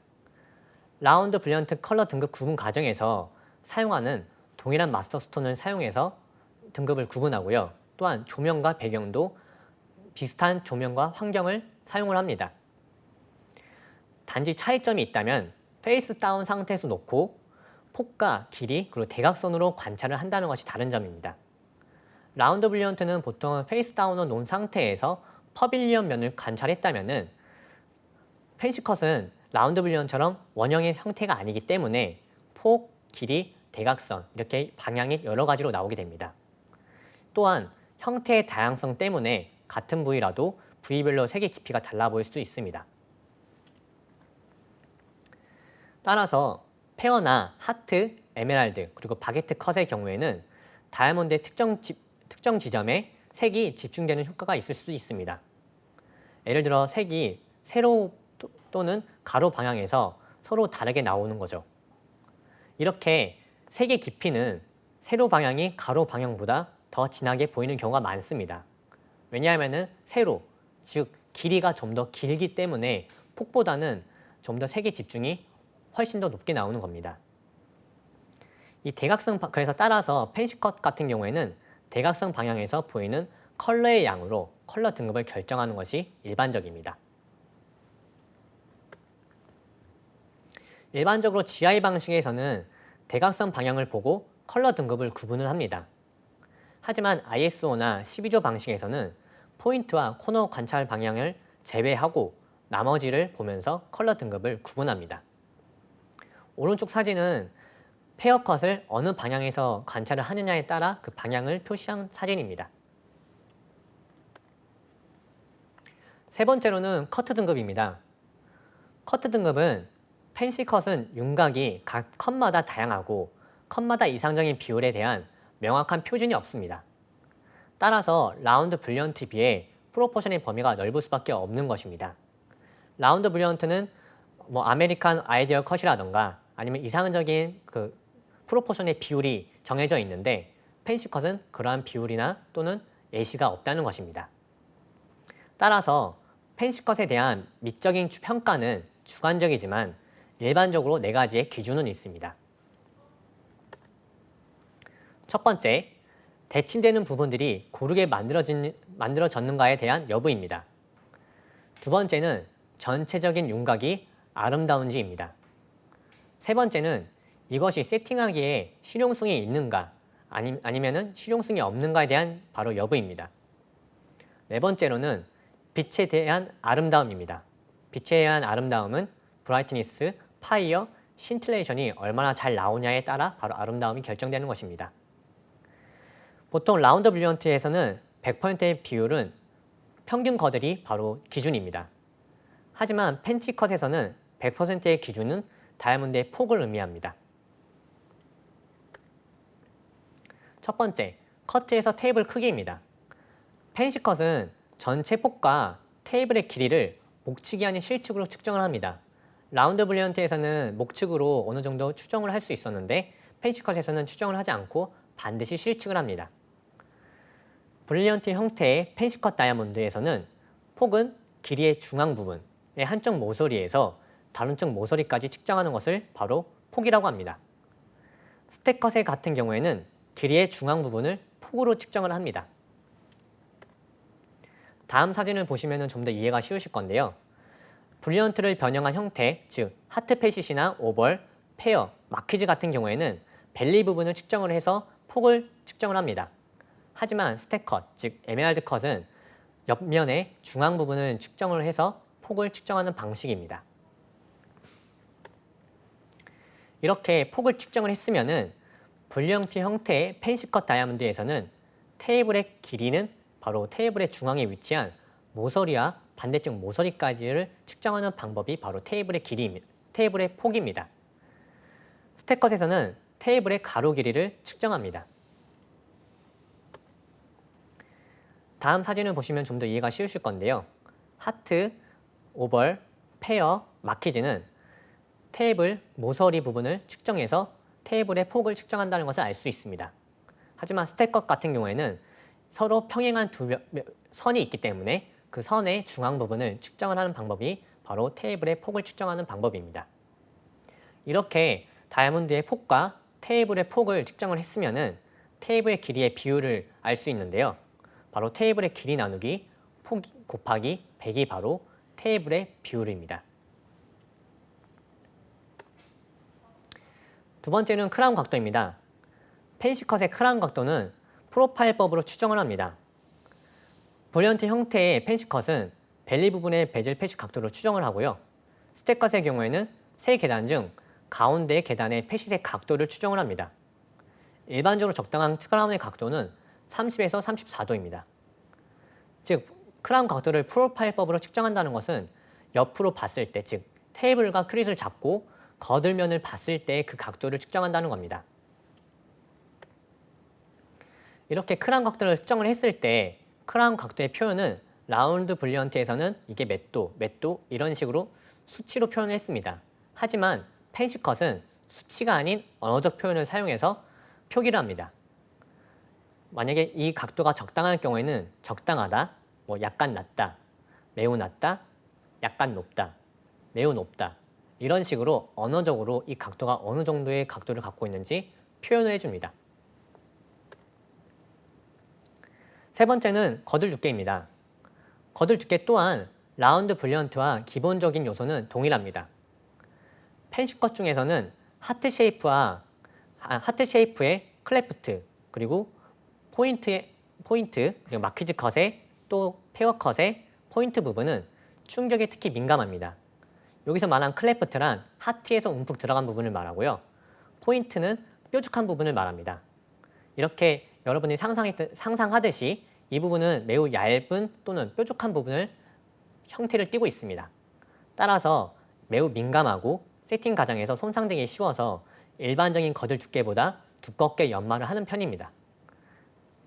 라운드 브릴리언트 컬러 등급 구분 과정에서 사용하는 동일한 마스터 스톤을 사용해서 등급을 구분하고요. 또한 조명과 배경도 비슷한 조명과 환경을 사용을 합니다. 단지 차이점이 있다면 페이스 다운 상태에서 놓고 폭과 길이 그리고 대각선으로 관찰을 한다는 것이 다른 점입니다. 라운드 브릴리언트는 보통 페이스 다운을 놓은 상태에서 퍼빌리언 면을 관찰했다면 펜시컷은 라운드 브릴리언처럼 원형의 형태가 아니기 때문에 폭, 길이, 대각선 이렇게 방향이 여러 가지로 나오게 됩니다. 또한 형태의 다양성 때문에 같은 부위라도 부위별로 색의 깊이가 달라 보일 수 있습니다. 따라서 페어나 하트, 에메랄드, 그리고 바게트 컷의 경우에는 다이아몬드의 특정 지점에 색이 집중되는 효과가 있을 수 있습니다. 예를 들어 색이 세로 또는 가로 방향에서 서로 다르게 나오는 거죠. 이렇게 색의 깊이는 세로 방향이 가로 방향보다 더 진하게 보이는 경우가 많습니다. 왜냐하면 세로, 즉 길이가 좀 더 길기 때문에 폭보다는 좀 더 색의 집중이 훨씬 더 높게 나오는 겁니다. 이 대각선, 그래서 따라서 펜시컷 같은 경우에는 대각선 방향에서 보이는 컬러의 양으로 컬러 등급을 결정하는 것이 일반적입니다. 일반적으로 GI 방식에서는 대각선 방향을 보고 컬러 등급을 구분을 합니다. 하지만 ISO나 12조 방식에서는 포인트와 코너 관찰 방향을 제외하고 나머지를 보면서 컬러 등급을 구분합니다. 오른쪽 사진은 페어컷을 어느 방향에서 관찰을 하느냐에 따라 그 방향을 표시한 사진입니다. 세 번째로는 커트 등급입니다. 커트 등급은 펜시 컷은 윤곽이 각 컷마다 다양하고 컷마다 이상적인 비율에 대한 명확한 표준이 없습니다. 따라서 라운드 브릴리언트에 비해 프로포션의 범위가 넓을 수밖에 없는 것입니다. 라운드 브릴리언트는 아메리칸 아이디얼 컷이라던가 아니면 이상적인 그 프로포션의 비율이 정해져 있는데 펜시 컷은 그러한 비율이나 또는 예시가 없다는 것입니다. 따라서 펜시 컷에 대한 미적인 평가는 주관적이지만 일반적으로 4가지의 기준은 있습니다. 첫 번째, 대칭되는 부분들이 고르게 만들어졌는가에 대한 여부입니다. 두 번째는 전체적인 윤곽이 아름다운지입니다. 세 번째는 이것이 세팅하기에 실용성이 있는가 아니면 실용성이 없는가에 대한 바로 여부입니다. 네 번째로는 빛에 대한 아름다움입니다. 빛에 대한 아름다움은 브라이트니스, 파이어, 신틸레이션이 얼마나 잘 나오냐에 따라 바로 아름다움이 결정되는 것입니다. 보통 라운드 브릴리언트에서는 100%의 비율은 평균 거들이 바로 기준입니다. 하지만 펜치컷에서는 100%의 기준은 다이아몬드의 폭을 의미합니다. 첫 번째, 커트에서 테이블 크기입니다. 펜시컷은 전체 폭과 테이블의 길이를 목측이 아닌 실측으로 측정을 합니다. 라운드 브릴리언트에서는 목측으로 어느 정도 추정을 할 수 있었는데 펜시컷에서는 추정을 하지 않고 반드시 실측을 합니다. 브릴리언트 형태의 펜시컷 다이아몬드에서는 폭은 길이의 중앙 부분의 한쪽 모서리에서 다른 쪽 모서리까지 측정하는 것을 바로 폭이라고 합니다. 스택컷의 같은 경우에는 길이의 중앙 부분을 폭으로 측정을 합니다. 다음 사진을 보시면 좀 더 이해가 쉬우실 건데요. 브릴리언트를 변형한 형태, 즉 하트 패시시나 오벌, 페어, 마키즈 같은 경우에는 벨리 부분을 측정을 해서 폭을 측정을 합니다. 하지만 스택컷, 즉 에메랄드 컷은 옆면의 중앙 부분을 측정을 해서 폭을 측정하는 방식입니다. 이렇게 폭을 측정을 했으면은 브릴리언트 형태의 펜시컷 다이아몬드에서는 테이블의 길이는 바로 테이블의 중앙에 위치한 모서리와 반대쪽 모서리까지를 측정하는 방법이 바로 테이블의 폭입니다. 스택컷에서는 테이블의 가로 길이를 측정합니다. 다음 사진을 보시면 좀 더 이해가 쉬우실 건데요. 하트, 오벌, 페어, 마키즈는 테이블 모서리 부분을 측정해서 테이블의 폭을 측정한다는 것을 알 수 있습니다. 하지만 스택컷 같은 경우에는 서로 평행한 두 선이 있기 때문에 그 선의 중앙 부분을 측정을 하는 방법이 바로 테이블의 폭을 측정하는 방법입니다. 이렇게 다이아몬드의 폭과 테이블의 폭을 측정을 했으면은 테이블의 길이의 비율을 알 수 있는데요. 바로 테이블의 길이 나누기 폭 곱하기 100이 바로 테이블의 비율입니다. 두 번째는 크라운 각도입니다. 펜시컷의 크라운 각도는 프로파일법으로 추정을 합니다. 브릴리언트 형태의 펜시컷은 벨리 부분의 베젤 패시 각도로 추정을 하고요. 스택컷의 경우에는 세 계단 중 가운데 계단의 패시의 각도를 추정을 합니다. 일반적으로 적당한 크라운의 각도는 30에서 34도입니다. 즉, 크라운 각도를 프로파일법으로 측정한다는 것은 옆으로 봤을 때, 즉 테이블과 크릿을 잡고 거들면을 봤을 때 그 각도를 측정한다는 겁니다. 이렇게 크라운 각도를 측정을 했을 때 크라운 각도의 표현은 라운드 브릴리언트에서는 이게 몇 도 이런 식으로 수치로 표현을 했습니다. 하지만 펜시컷은 수치가 아닌 언어적 표현을 사용해서 표기를 합니다. 만약에 이 각도가 적당할 경우에는 적당하다, 약간 낮다, 매우 낮다, 약간 높다, 매우 높다 이런 식으로 언어적으로 이 각도가 어느 정도의 각도를 갖고 있는지 표현을 해줍니다. 세 번째는 거들 두께입니다. 거들 두께 또한 라운드 브릴리언트와 기본적인 요소는 동일합니다. 펜시컷 중에서는 하트 쉐이프의 클래프트, 그리고 포인트, 그리고 마키즈 컷의 또 페어 컷의 포인트 부분은 충격에 특히 민감합니다. 여기서 말한 클래프트란 하트에서 움푹 들어간 부분을 말하고요. 포인트는 뾰족한 부분을 말합니다. 이렇게 여러분이 상상하듯이 이 부분은 매우 얇은 또는 뾰족한 부분을 형태를 띠고 있습니다. 따라서 매우 민감하고 세팅 과정에서 손상되기 쉬워서 일반적인 거들 두께보다 두껍게 연마를 하는 편입니다.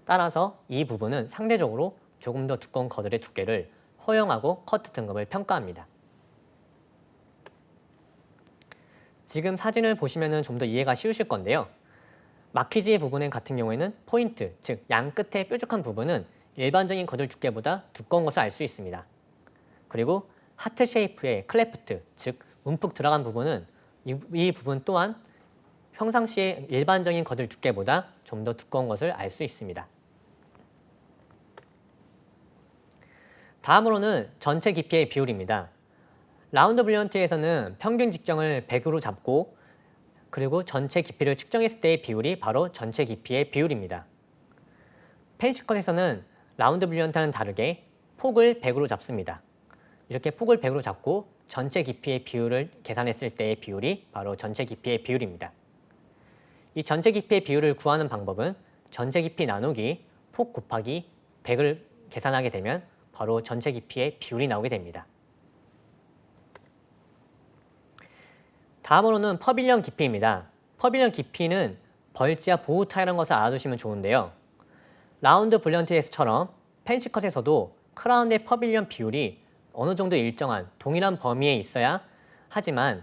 따라서 이 부분은 상대적으로 조금 더 두꺼운 거들의 두께를 허용하고 커트 등급을 평가합니다. 지금 사진을 보시면 좀 더 이해가 쉬우실 건데요. 마키지 부분 같은 경우에는 포인트, 즉 양 끝의 뾰족한 부분은 일반적인 거들 두께보다 두꺼운 것을 알 수 있습니다. 그리고 하트 쉐이프의 클래프트, 즉 움푹 들어간 부분은 이 부분 또한 평상시에 일반적인 거들 두께보다 좀 더 두꺼운 것을 알 수 있습니다. 다음으로는 전체 깊이의 비율입니다. 라운드 브릴리언트에서는 평균 직정을 100으로 잡고 그리고 전체 깊이를 측정했을 때의 비율이 바로 전체 깊이의 비율입니다. 펜시컷에서는 라운드 브릴리언트와는 다르게 폭을 100으로 잡습니다. 이렇게 폭을 100으로 잡고 전체 깊이의 비율을 계산했을 때의 비율이 바로 전체 깊이의 비율입니다. 이 전체 깊이의 비율을 구하는 방법은 전체 깊이 나누기 폭 곱하기 100을 계산하게 되면 바로 전체 깊이의 비율이 나오게 됩니다. 다음으로는 퍼빌리언 깊이입니다. 퍼빌리언 깊이는 벌지와 보호타이라는 것을 알아두시면 좋은데요. 라운드 블리언트 S처럼 펜시컷에서도 크라운 대 퍼빌리언 비율이 어느 정도 일정한 동일한 범위에 있어야 하지만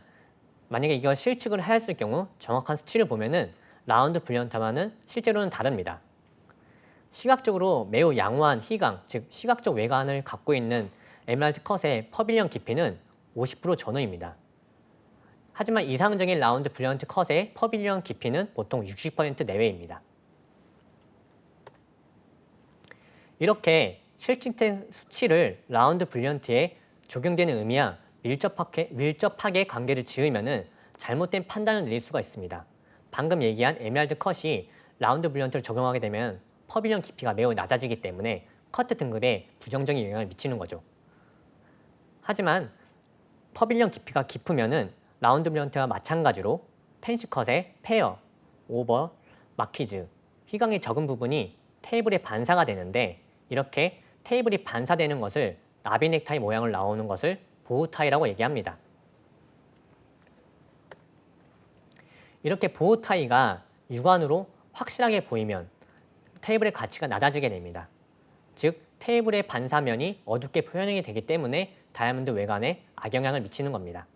만약에 이걸 실측을 하였을 경우 정확한 수치를 보면은 라운드 블리언트와는 실제로는 다릅니다. 시각적으로 매우 양호한 희강, 즉 시각적 외관을 갖고 있는 에메랄드 컷의 퍼빌리언 깊이는 50% 전후입니다. 하지만 이상적인 라운드 블리언트 컷의 퍼빌리언 깊이는 보통 60% 내외입니다. 이렇게 실측된 수치를 라운드 블리언트에 적용되는 의미와 밀접하게 관계를 지으면은 잘못된 판단을 내릴 수가 있습니다. 방금 얘기한 에메랄드 컷이 라운드 블리언트를 적용하게 되면 퍼빌리언 깊이가 매우 낮아지기 때문에 커트 등급에 부정적인 영향을 미치는 거죠. 하지만 퍼빌리언 깊이가 깊으면은 라운드 블리언트와 마찬가지로 펜시컷의 페어, 오버, 마키즈, 휘광이 적은 부분이 테이블에 반사가 되는데 이렇게 테이블이 반사되는 것을 나비 넥타이 모양을 나오는 것을 보호타이라고 얘기합니다. 이렇게 보호타이가 육안으로 확실하게 보이면 테이블의 가치가 낮아지게 됩니다. 즉 테이블의 반사면이 어둡게 표현이 되기 때문에 다이아몬드 외관에 악영향을 미치는 겁니다.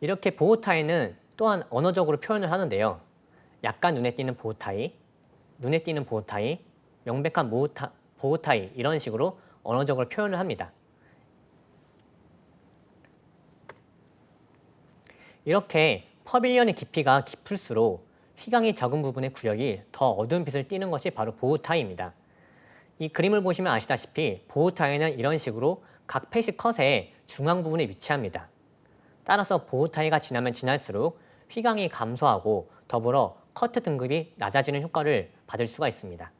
이렇게 보호타이는 또한 언어적으로 표현을 하는데요. 약간 눈에 띄는 보호타이, 눈에 띄는 보호타이, 명백한 보호타이 이런 식으로 언어적으로 표현을 합니다. 이렇게 퍼빌리언의 깊이가 깊을수록 휘광이 적은 부분의 구역이 더 어두운 빛을 띠는 것이 바로 보호타이입니다. 이 그림을 보시면 아시다시피 보호타이는 이런 식으로 각 펫이 컷의 중앙 부분에 위치합니다. 따라서 보호타이가 지나면 지날수록 휘광이 감소하고 더불어 커트 등급이 낮아지는 효과를 받을 수가 있습니다.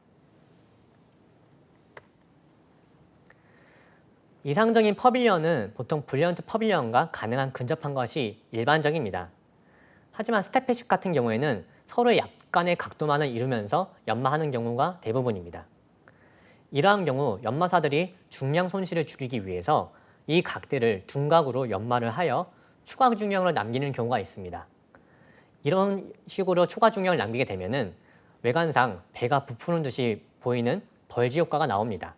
이상적인 퍼빌리언은 보통 블리언트 퍼빌리언과 가능한 근접한 것이 일반적입니다. 하지만 스텝펫 같은 경우에는 서로 약간의 각도만을 이루면서 연마하는 경우가 대부분입니다. 이러한 경우 연마사들이 중량 손실을 줄이기 위해서 이 각대를 둔각으로 연마를 하여 추가 중량을 남기는 경우가 있습니다. 이런 식으로 추가 중량을 남기게 되면은 외관상 배가 부푸는 듯이 보이는 벌지 효과가 나옵니다.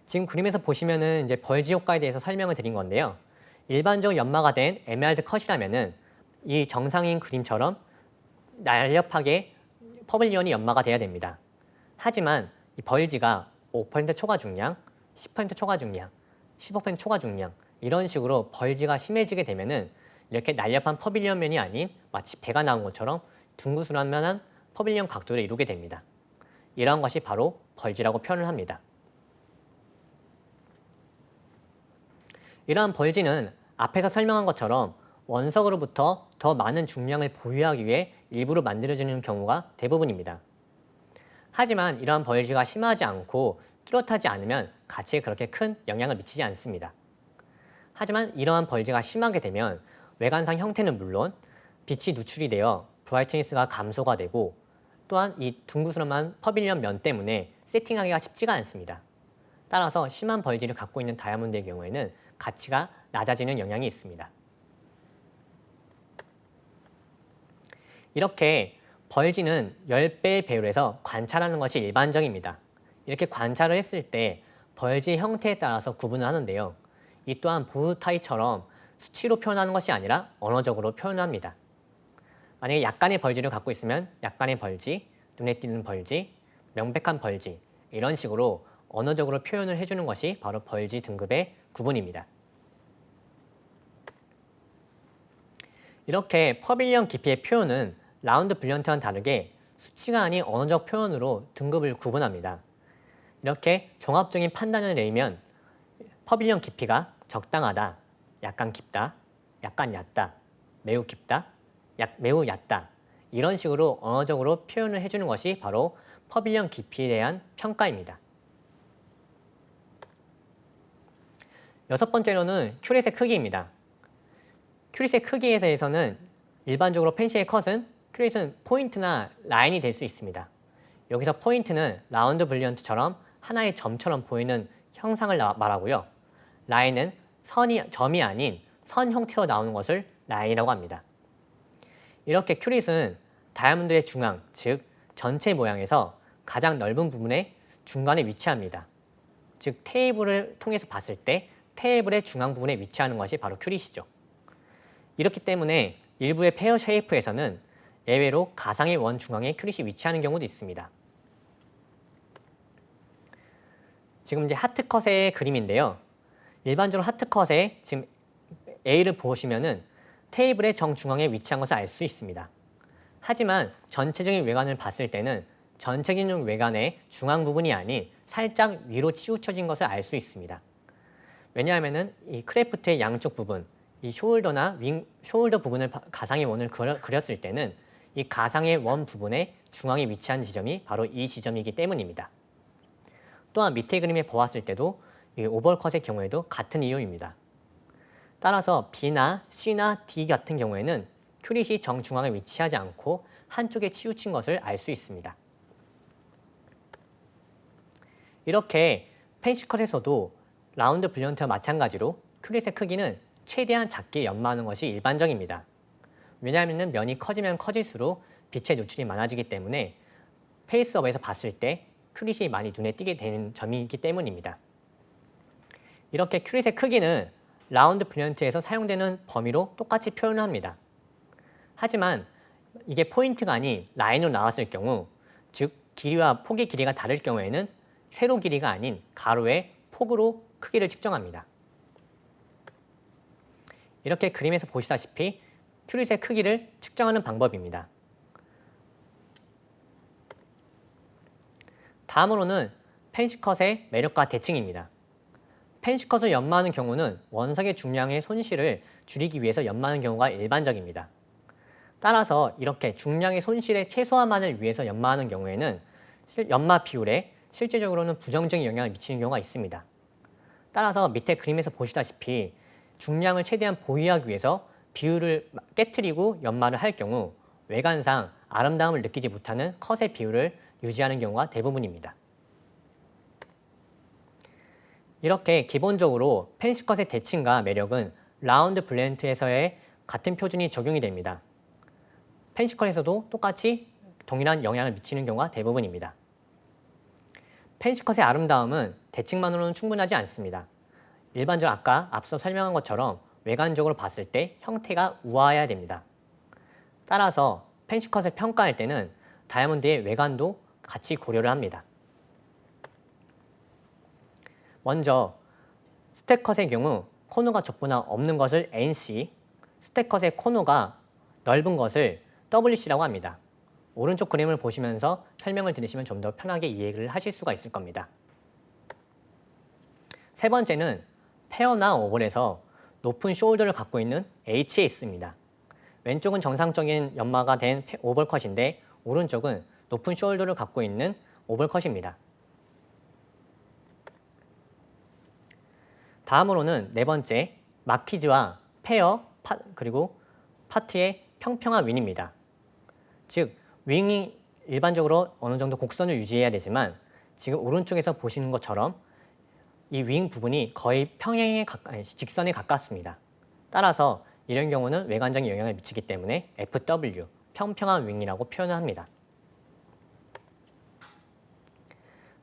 지금 그림에서 보시면은 이제 벌지 효과에 대해서 설명을 드린 건데요. 일반적으로 연마가 된 에메랄드 컷이라면은 이 정상인 그림처럼 날렵하게 퍼빌리언이 연마가 돼야 됩니다. 하지만 이 벌지가 5% 초과 중량, 10% 초과 중량, 15% 초과 중량 이런 식으로 벌지가 심해지게 되면은 이렇게 날렵한 퍼빌리언 면이 아닌 마치 배가 나온 것처럼 둥그스름한 퍼빌리언 각도를 이루게 됩니다. 이러한 것이 바로 벌지라고 표현을 합니다. 이러한 벌지는 앞에서 설명한 것처럼 원석으로부터 더 많은 중량을 보유하기 위해 일부러 만들어지는 경우가 대부분입니다. 하지만 이러한 벌지가 심하지 않고 뚜렷하지 않으면 가치에 그렇게 큰 영향을 미치지 않습니다. 하지만 이러한 벌지가 심하게 되면 외관상 형태는 물론 빛이 누출이 되어 브라이트니스가 감소가 되고 또한 이 둥그스름한 퍼빌리언 면 때문에 세팅하기가 쉽지가 않습니다. 따라서 심한 벌지를 갖고 있는 다이아몬드의 경우에는 가치가 낮아지는 영향이 있습니다. 이렇게 벌지는 10배의 배율에서 관찰하는 것이 일반적입니다. 이렇게 관찰을 했을 때 벌지의 형태에 따라서 구분을 하는데요. 이 또한 보호타이처럼 수치로 표현하는 것이 아니라 언어적으로 표현합니다. 만약에 약간의 벌지를 갖고 있으면 약간의 벌지, 눈에 띄는 벌지, 명백한 벌지 이런 식으로 언어적으로 표현을 해주는 것이 바로 벌지 등급의 구분입니다. 이렇게 퍼빌리언 깊이의 표현은 라운드 블리언트와는 다르게 수치가 아닌 언어적 표현으로 등급을 구분합니다. 이렇게 종합적인 판단을 내리면 퍼빌리언 깊이가 적당하다, 약간 깊다, 약간 얕다, 매우 깊다, 매우 얕다 이런 식으로 언어적으로 표현을 해주는 것이 바로 퍼빌리언 깊이에 대한 평가입니다. 여섯 번째로는 큐렛의 크기입니다. 큐렛의 크기에 대해서는 일반적으로 펜시의 컷은 큐릿은 포인트나 라인이 될 수 있습니다. 여기서 포인트는 라운드 브릴리언트처럼 하나의 점처럼 보이는 형상을 말하고요. 라인은 점이 아닌 선 형태로 나오는 것을 라인이라고 합니다. 이렇게 큐릿은 다이아몬드의 중앙, 즉 전체 모양에서 가장 넓은 부분의 중간에 위치합니다. 즉 테이블을 통해서 봤을 때 테이블의 중앙 부분에 위치하는 것이 바로 큐릿이죠. 이렇기 때문에 일부의 페어 쉐이프에서는 예외로 가상의 원 중앙에 큐릿이 위치하는 경우도 있습니다. 지금 이제 하트컷의 그림인데요. 일반적으로 하트컷에 지금 A를 보시면은 테이블의 정중앙에 위치한 것을 알 수 있습니다. 하지만 전체적인 외관을 봤을 때는 전체적인 외관의 중앙 부분이 아닌 살짝 위로 치우쳐진 것을 알 수 있습니다. 왜냐하면은 이 크래프트의 양쪽 부분, 이 숄더나 숄더 부분을 가상의 원을 그렸을 때는 이 가상의 원 부분의 중앙에 위치한 지점이 바로 이 지점이기 때문입니다. 또한 밑에 그림에 보았을 때도 이 오버컷의 경우에도 같은 이유입니다. 따라서 B나 C나 D 같은 경우에는 큐릿이 정중앙에 위치하지 않고 한쪽에 치우친 것을 알 수 있습니다. 이렇게 펜시컷에서도 라운드 브릴리언트와 마찬가지로 큐릿의 크기는 최대한 작게 연마하는 것이 일반적입니다. 왜냐하면 면이 커지면 커질수록 빛의 노출이 많아지기 때문에 페이스업에서 봤을 때 큐릿이 많이 눈에 띄게 되는 점이기 때문입니다. 이렇게 큐릿의 크기는 라운드 브릴리언트에서 사용되는 범위로 똑같이 표현을 합니다. 하지만 이게 포인트가 아닌 라인으로 나왔을 경우, 즉 길이와 폭의 길이가 다를 경우에는 세로 길이가 아닌 가로의 폭으로 크기를 측정합니다. 이렇게 그림에서 보시다시피 큐릿의 크기를 측정하는 방법입니다. 다음으로는 펜시컷의 매력과 대칭입니다. 펜시컷을 연마하는 경우는 원석의 중량의 손실을 줄이기 위해서 연마하는 경우가 일반적입니다. 따라서 이렇게 중량의 손실의 최소화만을 위해서 연마하는 경우에는 연마 비율에 실제적으로는 부정적인 영향을 미치는 경우가 있습니다. 따라서 밑에 그림에서 보시다시피 중량을 최대한 보유하기 위해서 비율을 깨트리고 연마를 할 경우 외관상 아름다움을 느끼지 못하는 컷의 비율을 유지하는 경우가 대부분입니다. 이렇게 기본적으로 펜시컷의 대칭과 매력은 라운드 브릴리언트에서의 같은 표준이 적용이 됩니다. 펜시컷에서도 똑같이 동일한 영향을 미치는 경우가 대부분입니다. 펜시컷의 아름다움은 대칭만으로는 충분하지 않습니다. 일반적으로 아까 앞서 설명한 것처럼 외관적으로 봤을 때 형태가 우아해야 됩니다. 따라서 펜시컷을 평가할 때는 다이아몬드의 외관도 같이 고려를 합니다. 먼저 스택컷의 경우 코너가 좁거나 없는 것을 NC, 스택컷의 코너가 넓은 것을 WC라고 합니다. 오른쪽 그림을 보시면서 설명을 들으시면 좀 더 편하게 이해를 하실 수가 있을 겁니다. 세 번째는 페어나 오벌에서 높은 숄더를 갖고 있는 HAS입니다. 왼쪽은 정상적인 연마가 된 오벌컷인데 오른쪽은 높은 숄더를 갖고 있는 오벌컷입니다. 다음으로는 네 번째, 마키즈와 페어, 그리고 파트의 평평한 윙입니다. 즉, 윙이 일반적으로 어느 정도 곡선을 유지해야 되지만 지금 오른쪽에서 보시는 것처럼 이 윙 부분이 거의 직선에 가깝습니다. 따라서 이런 경우는 외관적인 영향을 미치기 때문에 FW, 평평한 윙이라고 표현을 합니다.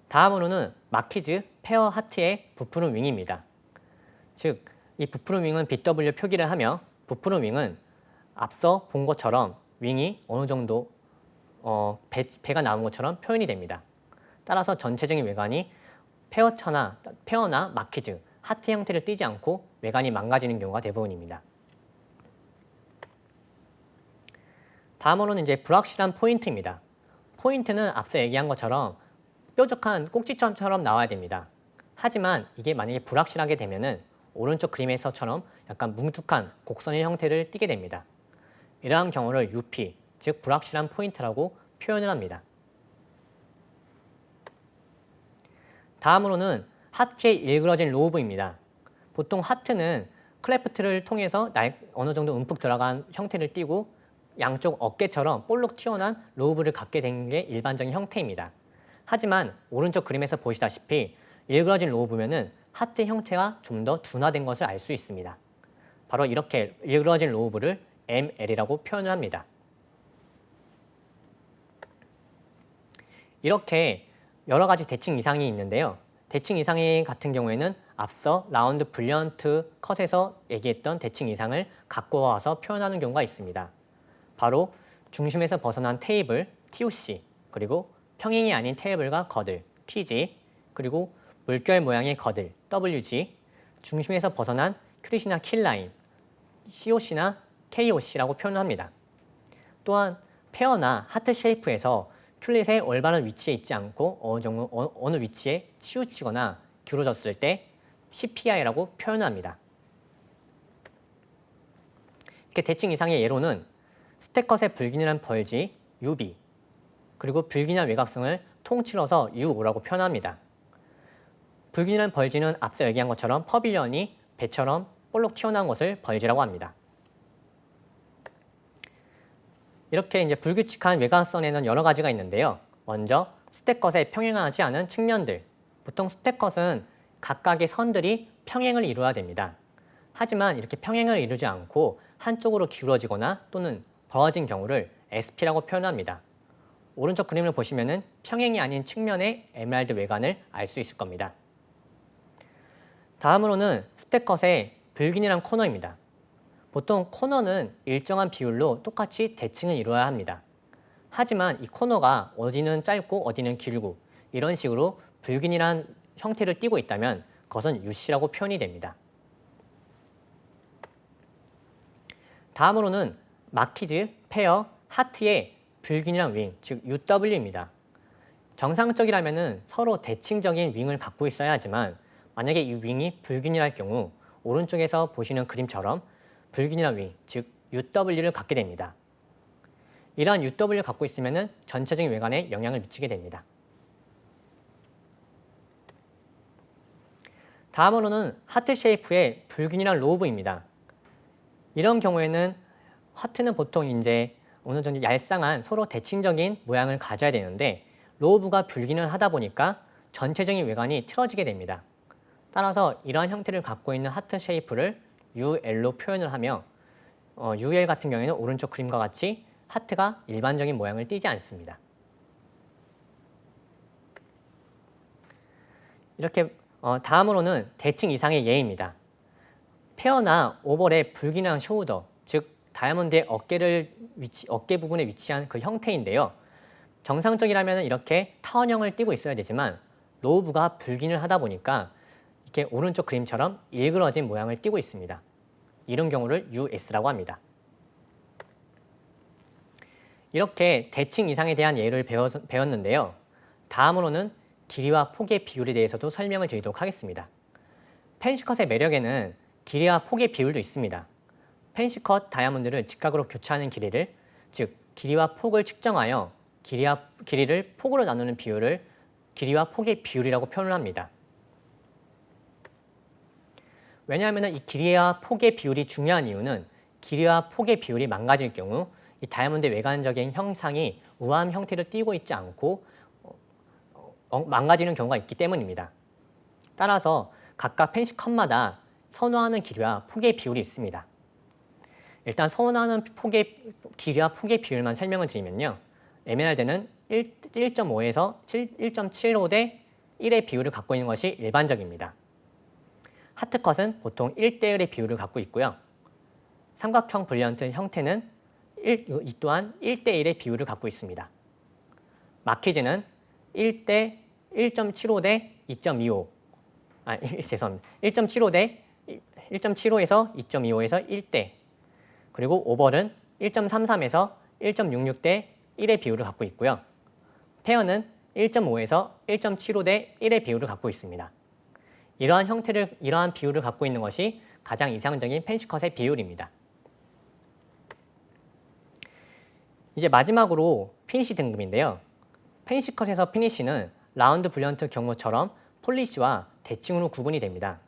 다음으로는 마키즈, 페어, 하트의 부푸른 윙입니다. 즉, 이 부푸른 윙은 BW 표기를 하며 부푸른 윙은 앞서 본 것처럼 윙이 어느 정도 배가 나온 것처럼 표현이 됩니다. 따라서 전체적인 외관이 페어나 마키즈, 하트 형태를 띠지 않고 외관이 망가지는 경우가 대부분입니다. 다음으로는 이제 불확실한 포인트입니다. 포인트는 앞서 얘기한 것처럼 뾰족한 꼭지점처럼 나와야 됩니다. 하지만 이게 만약에 불확실하게 되면은 오른쪽 그림에서처럼 약간 뭉툭한 곡선의 형태를 띠게 됩니다. 이러한 경우를 UP, 즉 불확실한 포인트라고 표현을 합니다. 다음으로는 하트의 일그러진 로브입니다. 보통 하트는 클래프트를 통해서 어느 정도 움푹 들어간 형태를 띠고 양쪽 어깨처럼 볼록 튀어나온 로브를 갖게 된 게 일반적인 형태입니다. 하지만 오른쪽 그림에서 보시다시피 일그러진 로브면은 하트 형태가 좀 더 둔화된 것을 알 수 있습니다. 바로 이렇게 일그러진 로브를 ML이라고 표현을 합니다. 이렇게 여러 가지 대칭 이상이 있는데요. 대칭 이상 같은 경우에는 앞서 라운드 브릴리언트 컷에서 얘기했던 대칭 이상을 갖고 와서 표현하는 경우가 있습니다. 바로 중심에서 벗어난 테이블, TOC, 그리고 평행이 아닌 테이블과 거들, TG, 그리고 물결 모양의 거들, WG, 중심에서 벗어난 큐릿이나 킬라인, COC나 KOC라고 표현합니다. 또한 페어나 하트 쉐이프에서 큐릿의 올바른 위치에 있지 않고 어느 위치에 치우치거나 기울어졌을 때 CPI라고 표현합니다. 이렇게 대칭 이상의 예로는 스택컷의 불균일한 벌지, UB, 그리고 불균일한 외곽선을 통틀어서 U5라고 표현합니다. 불균일한 벌지는 앞서 얘기한 것처럼 퍼빌리언이 배처럼 볼록 튀어나온 것을 벌지라고 합니다. 이렇게 이제 불규칙한 외곽선에는 여러 가지가 있는데요. 먼저 스택컷에 평행하지 않은 측면들. 보통 스택컷은 각각의 선들이 평행을 이루어야 됩니다. 하지만 이렇게 평행을 이루지 않고 한쪽으로 기울어지거나 또는 벌어진 경우를 SP라고 표현합니다. 오른쪽 그림을 보시면은 평행이 아닌 측면의 에메랄드 외관을 알 수 있을 겁니다. 다음으로는 스택컷의 불균일한 코너입니다. 보통 코너는 일정한 비율로 똑같이 대칭을 이루어야 합니다. 하지만 이 코너가 어디는 짧고 어디는 길고 이런 식으로 불균일한 형태를 띠고 있다면 그것은 UC라고 표현이 됩니다. 다음으로는 마키즈, 페어, 하트의 불균일한 윙, 즉 UW입니다. 정상적이라면 서로 대칭적인 윙을 갖고 있어야 하지만 만약에 이 윙이 불균일할 경우 오른쪽에서 보시는 그림처럼 불균일한 윙, 즉 UW를 갖게 됩니다. 이러한 UW를 갖고 있으면 전체적인 외관에 영향을 미치게 됩니다. 다음으로는 하트 쉐이프의 불균일한 로브입니다. 이런 경우에는 하트는 보통 이제 어느 정도 얄쌍한 서로 대칭적인 모양을 가져야 되는데 로브가 불균일하다 보니까 전체적인 외관이 틀어지게 됩니다. 따라서 이러한 형태를 갖고 있는 하트 쉐이프를 UL로 표현을 하며 UL 같은 경우에는 오른쪽 그림과 같이 하트가 일반적인 모양을 띠지 않습니다. 이렇게 다음으로는 대칭 이상의 예입니다. 페어나 오벌의 불균형한 숄더, 즉 다이아몬드의 어깨 부분에 위치한 그 형태인데요. 정상적이라면 이렇게 타원형을 띠고 있어야 되지만 로브가 불균일하다 보니까 이렇게 오른쪽 그림처럼 일그러진 모양을 띠고 있습니다. 이런 경우를 US라고 합니다. 이렇게 대칭 이상에 대한 예를 배웠는데요. 다음으로는 길이와 폭의 비율에 대해서도 설명을 드리도록 하겠습니다. 펜시컷의 매력에는 길이와 폭의 비율도 있습니다. 펜시컷 다이아몬드를 직각으로 교차하는 길이를, 즉 길이와 폭을 측정하여 길이를 폭으로 나누는 비율을 길이와 폭의 비율이라고 표현을 합니다. 왜냐하면 이 길이와 폭의 비율이 중요한 이유는 길이와 폭의 비율이 망가질 경우 이 다이아몬드의 외관적인 형상이 우아한 형태를 띠고 있지 않고 망가지는 경우가 있기 때문입니다. 따라서 각각 펜시컷마다 선호하는 길이와 폭의 비율이 있습니다. 일단 선호하는 길이와 폭의 비율만 설명을 드리면요. 에메랄드는 1.5에서 1.75 대 1의 비율을 갖고 있는 것이 일반적입니다. 하트컷은 보통 1대1의 비율을 갖고 있고요. 삼각형 브릴리언트 형태는 이 또한 1대1의 비율을 갖고 있습니다. 마키즈는 1.75 대 2.25, 죄송합니다. 1.75에서 2.25에서 1대, 그리고 오벌은 1.33에서 1.66 대 1의 비율을 갖고 있고요. 페어는 1.5에서 1.75 대 1의 비율을 갖고 있습니다. 이러한 비율을 갖고 있는 것이 가장 이상적인 펜시컷의 비율입니다. 이제 마지막으로 피니시 등급인데요. 펜시컷에서 피니시는 라운드 브릴리언트 경우처럼 폴리시와 대칭으로 구분이 됩니다.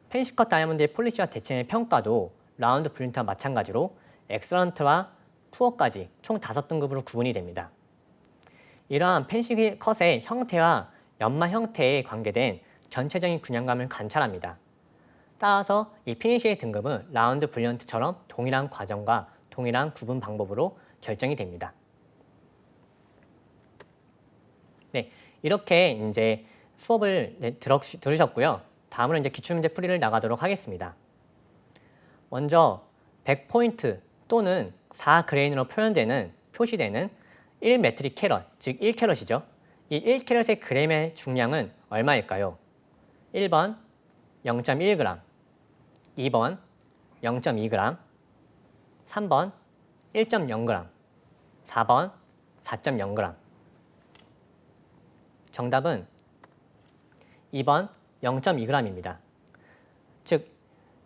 펜시컷 다이아몬드의 폴리시와 대칭의 평가도 라운드 브릴리언트와 마찬가지로 엑설런트와 푸어까지 총 5등급으로 구분이 됩니다. 이러한 펜시 컷의 형태와 연마 형태에 관계된 전체적인 균형감을 관찰합니다. 따라서 이 피니쉬의 등급은 라운드 브릴리언트처럼 동일한 과정과 동일한 구분 방법으로 결정이 됩니다. 네, 이렇게 이제 수업을 들으셨고요. 다음으로 이제 기출문제 풀이를 나가도록 하겠습니다. 먼저 100포인트 또는 4그레인으로 표시되는 1메트릭 캐럿, 즉 1캐럿이죠. 이 1캐럿의 그램의 중량은 얼마일까요? 1번 0.1g, 2번 0.2g, 3번 1.0g, 4번 4.0g. 정답은 2번 0.2g입니다. 즉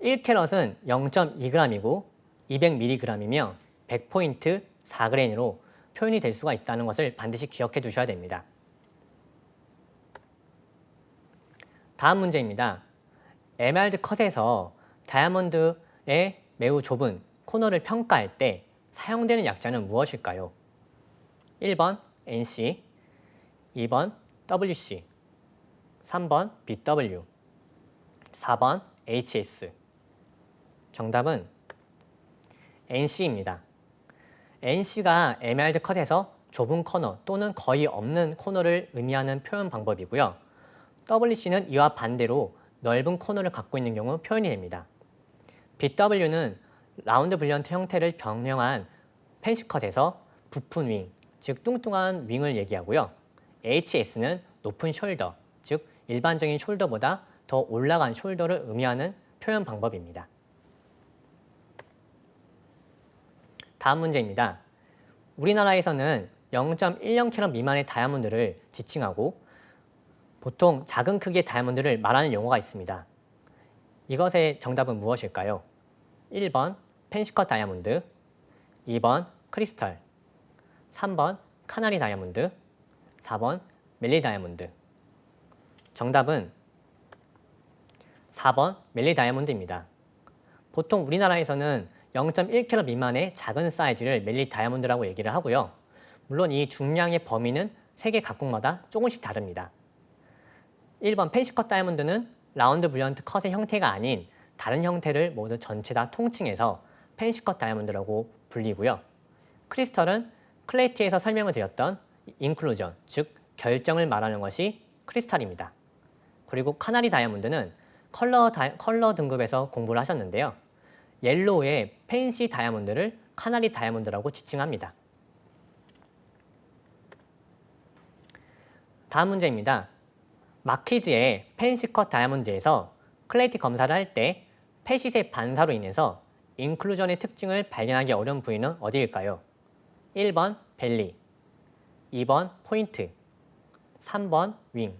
1캐럿은 0.2g이고 200mg이며 100포인트 4그레인으로 표현이 될 수가 있다는 것을 반드시 기억해 두셔야 됩니다. 다음 문제입니다. 에메랄드 컷에서 다이아몬드의 매우 좁은 코너를 평가할 때 사용되는 약자는 무엇일까요? 1번 NC, 2번 WC, 3번 BW, 4번 HS. 정답은 NC입니다. NC가 에메랄드 컷에서 좁은 코너 또는 거의 없는 코너를 의미하는 표현 방법이고요. WC는 이와 반대로 넓은 코너를 갖고 있는 경우 표현이 됩니다. BW는 라운드 브릴리언트 형태를 변형한 펜시 컷에서 부푼 윙, 즉 뚱뚱한 윙을 얘기하고요. HS는 높은 숄더, 즉 일반적인 숄더보다 더 올라간 숄더를 의미하는 표현 방법입니다. 다음 문제입니다. 우리나라에서는 0.10캐럿 미만의 다이아몬드를 지칭하고 보통 작은 크기의 다이아몬드를 말하는 용어가 있습니다. 이것의 정답은 무엇일까요? 1번 펜시컷 다이아몬드, 2번 크리스탈, 3번 카나리 다이아몬드, 4번 멜리 다이아몬드. 정답은 4번 멜리 다이아몬드입니다. 보통 우리나라에서는 0.1캐럿 미만의 작은 사이즈를 멜리 다이아몬드라고 얘기를 하고요. 물론 이 중량의 범위는 세계 각국마다 조금씩 다릅니다. 1번 펜시컷 다이아몬드는 라운드 브릴리언트 컷의 형태가 아닌 다른 형태를 모두 전체 다 통칭해서 펜시컷 다이아몬드라고 불리고요. 크리스털은 클레이티에서 설명을 드렸던 인클루전, 즉 결정을 말하는 것이 크리스탈입니다. 그리고 카나리 다이아몬드는 컬러 등급에서 공부를 하셨는데요. 옐로우의 펜시 다이아몬드를 카나리 다이아몬드라고 지칭합니다. 다음 문제입니다. 마키즈의 펜시컷 다이아몬드에서 클레이티 검사를 할 때 페싯의 반사로 인해서 인클루전의 특징을 발견하기 어려운 부위는 어디일까요? 1번 벨리, 2번 포인트, 3번 윙,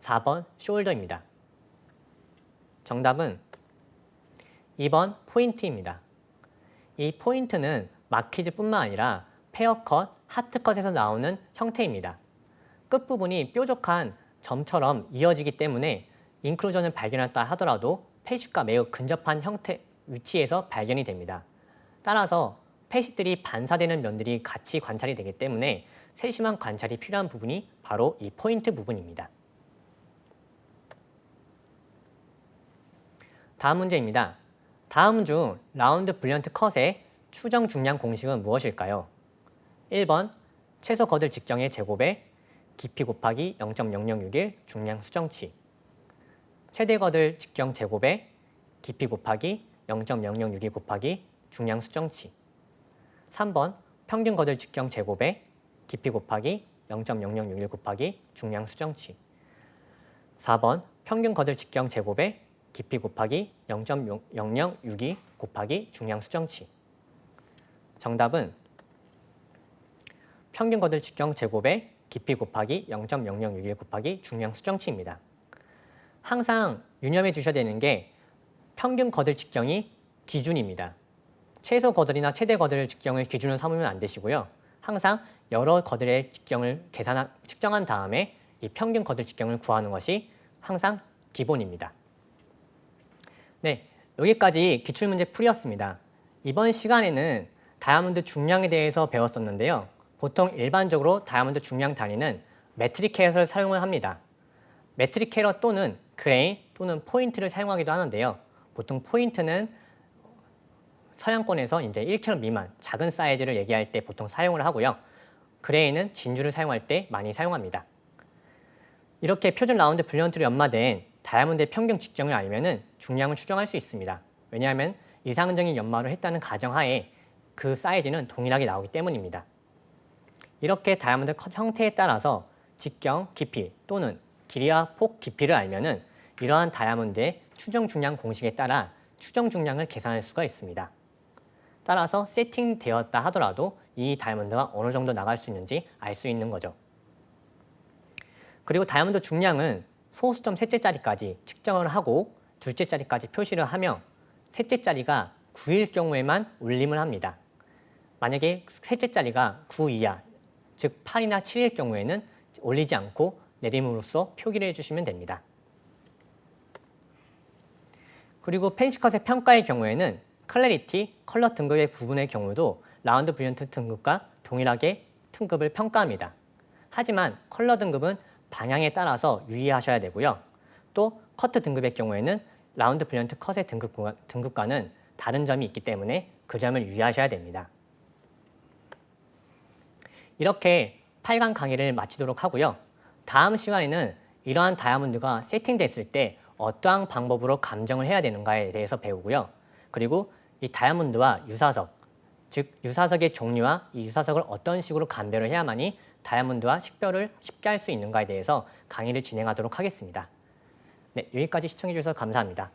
4번 숄더입니다. 정답은 2번 포인트입니다. 이 포인트는 마키즈뿐만 아니라 페어컷, 하트컷에서 나오는 형태입니다. 끝부분이 뾰족한 점처럼 이어지기 때문에 인클루전을 발견했다 하더라도 페싯과 매우 근접한 형태, 위치에서 발견이 됩니다. 따라서 페싯들이 반사되는 면들이 같이 관찰이 되기 때문에 세심한 관찰이 필요한 부분이 바로 이 포인트 부분입니다. 다음 문제입니다. 다음 중 라운드 브릴리언트 컷의 추정 중량 공식은 무엇일까요? 1번 최소 거들 직경의 제곱에 깊이 곱하기 0.0061 중량 수정치, 최대 거들 직경 제곱에 깊이 곱하기 0.0062 곱하기 중량 수정치, 3번 평균 거들 직경 제곱에 깊이 곱하기 0.0061 곱하기 중량 수정치, 4번 평균 거들 직경 제곱에 깊이 곱하기 0.0062 곱하기 중량 수정치. 정답은 평균 거들 직경 제곱에 깊이 곱하기 0.0061 곱하기 중량 수정치입니다. 항상 유념해 주셔야 되는 게 평균 거들 직경이 기준입니다. 최소 거들이나 최대 거들 직경을 기준으로 삼으면 안 되시고요. 항상 여러 거들의 직경을 측정한 다음에 이 평균 거들 직경을 구하는 것이 항상 기본입니다. 네, 여기까지 기출문제 풀이였습니다. 이번 시간에는 다이아몬드 중량에 대해서 배웠었는데요. 보통 일반적으로 다이아몬드 중량 단위는 메트릭 캐럿을 사용을 합니다. 메트릭 캐럿 또는 그레인 또는 포인트를 사용하기도 하는데요. 보통 포인트는 서양권에서 이제 1캐럿 미만 작은 사이즈를 얘기할 때 보통 사용을 하고요. 그레인은 진주를 사용할 때 많이 사용합니다. 이렇게 표준 라운드 브릴리언트로 연마된 다이아몬드의 평균 직경을 알면은 중량을 추정할 수 있습니다. 왜냐하면 이상적인 연마를 했다는 가정하에 그 사이즈는 동일하게 나오기 때문입니다. 이렇게 다이아몬드 형태에 따라서 직경, 깊이 또는 길이와 폭 깊이를 알면은 이러한 다이아몬드의 추정 중량 공식에 따라 추정 중량을 계산할 수가 있습니다. 따라서 세팅되었다 하더라도 이 다이아몬드가 어느 정도 나갈 수 있는지 알 수 있는 거죠. 그리고 다이아몬드 중량은 소수점 셋째 자리까지 측정을 하고 둘째 자리까지 표시를 하며 셋째 자리가 9일 경우에만 울림을 합니다. 만약에 셋째 자리가 9 이하, 즉 8이나 7일 경우에는 올리지 않고 내림으로써 표기를 해주시면 됩니다. 그리고 펜시컷의 평가의 경우에는 클래리티, 컬러 등급의 부분의 경우도 라운드 브릴리언트 등급과 동일하게 등급을 평가합니다. 하지만 컬러 등급은 방향에 따라서 유의하셔야 되고요. 또 커트 등급의 경우에는 라운드 브릴리언트 컷의 등급과는 다른 점이 있기 때문에 그 점을 유의하셔야 됩니다. 이렇게 8강 강의를 마치도록 하고요. 다음 시간에는 이러한 다이아몬드가 세팅됐을 때 어떠한 방법으로 감정을 해야 되는가에 대해서 배우고요. 그리고 이 다이아몬드와 유사석, 즉 유사석의 종류와 이 유사석을 어떤 식으로 감별을 해야만이 다이아몬드와 식별을 쉽게 할 수 있는가에 대해서 강의를 진행하도록 하겠습니다. 네, 여기까지 시청해 주셔서 감사합니다.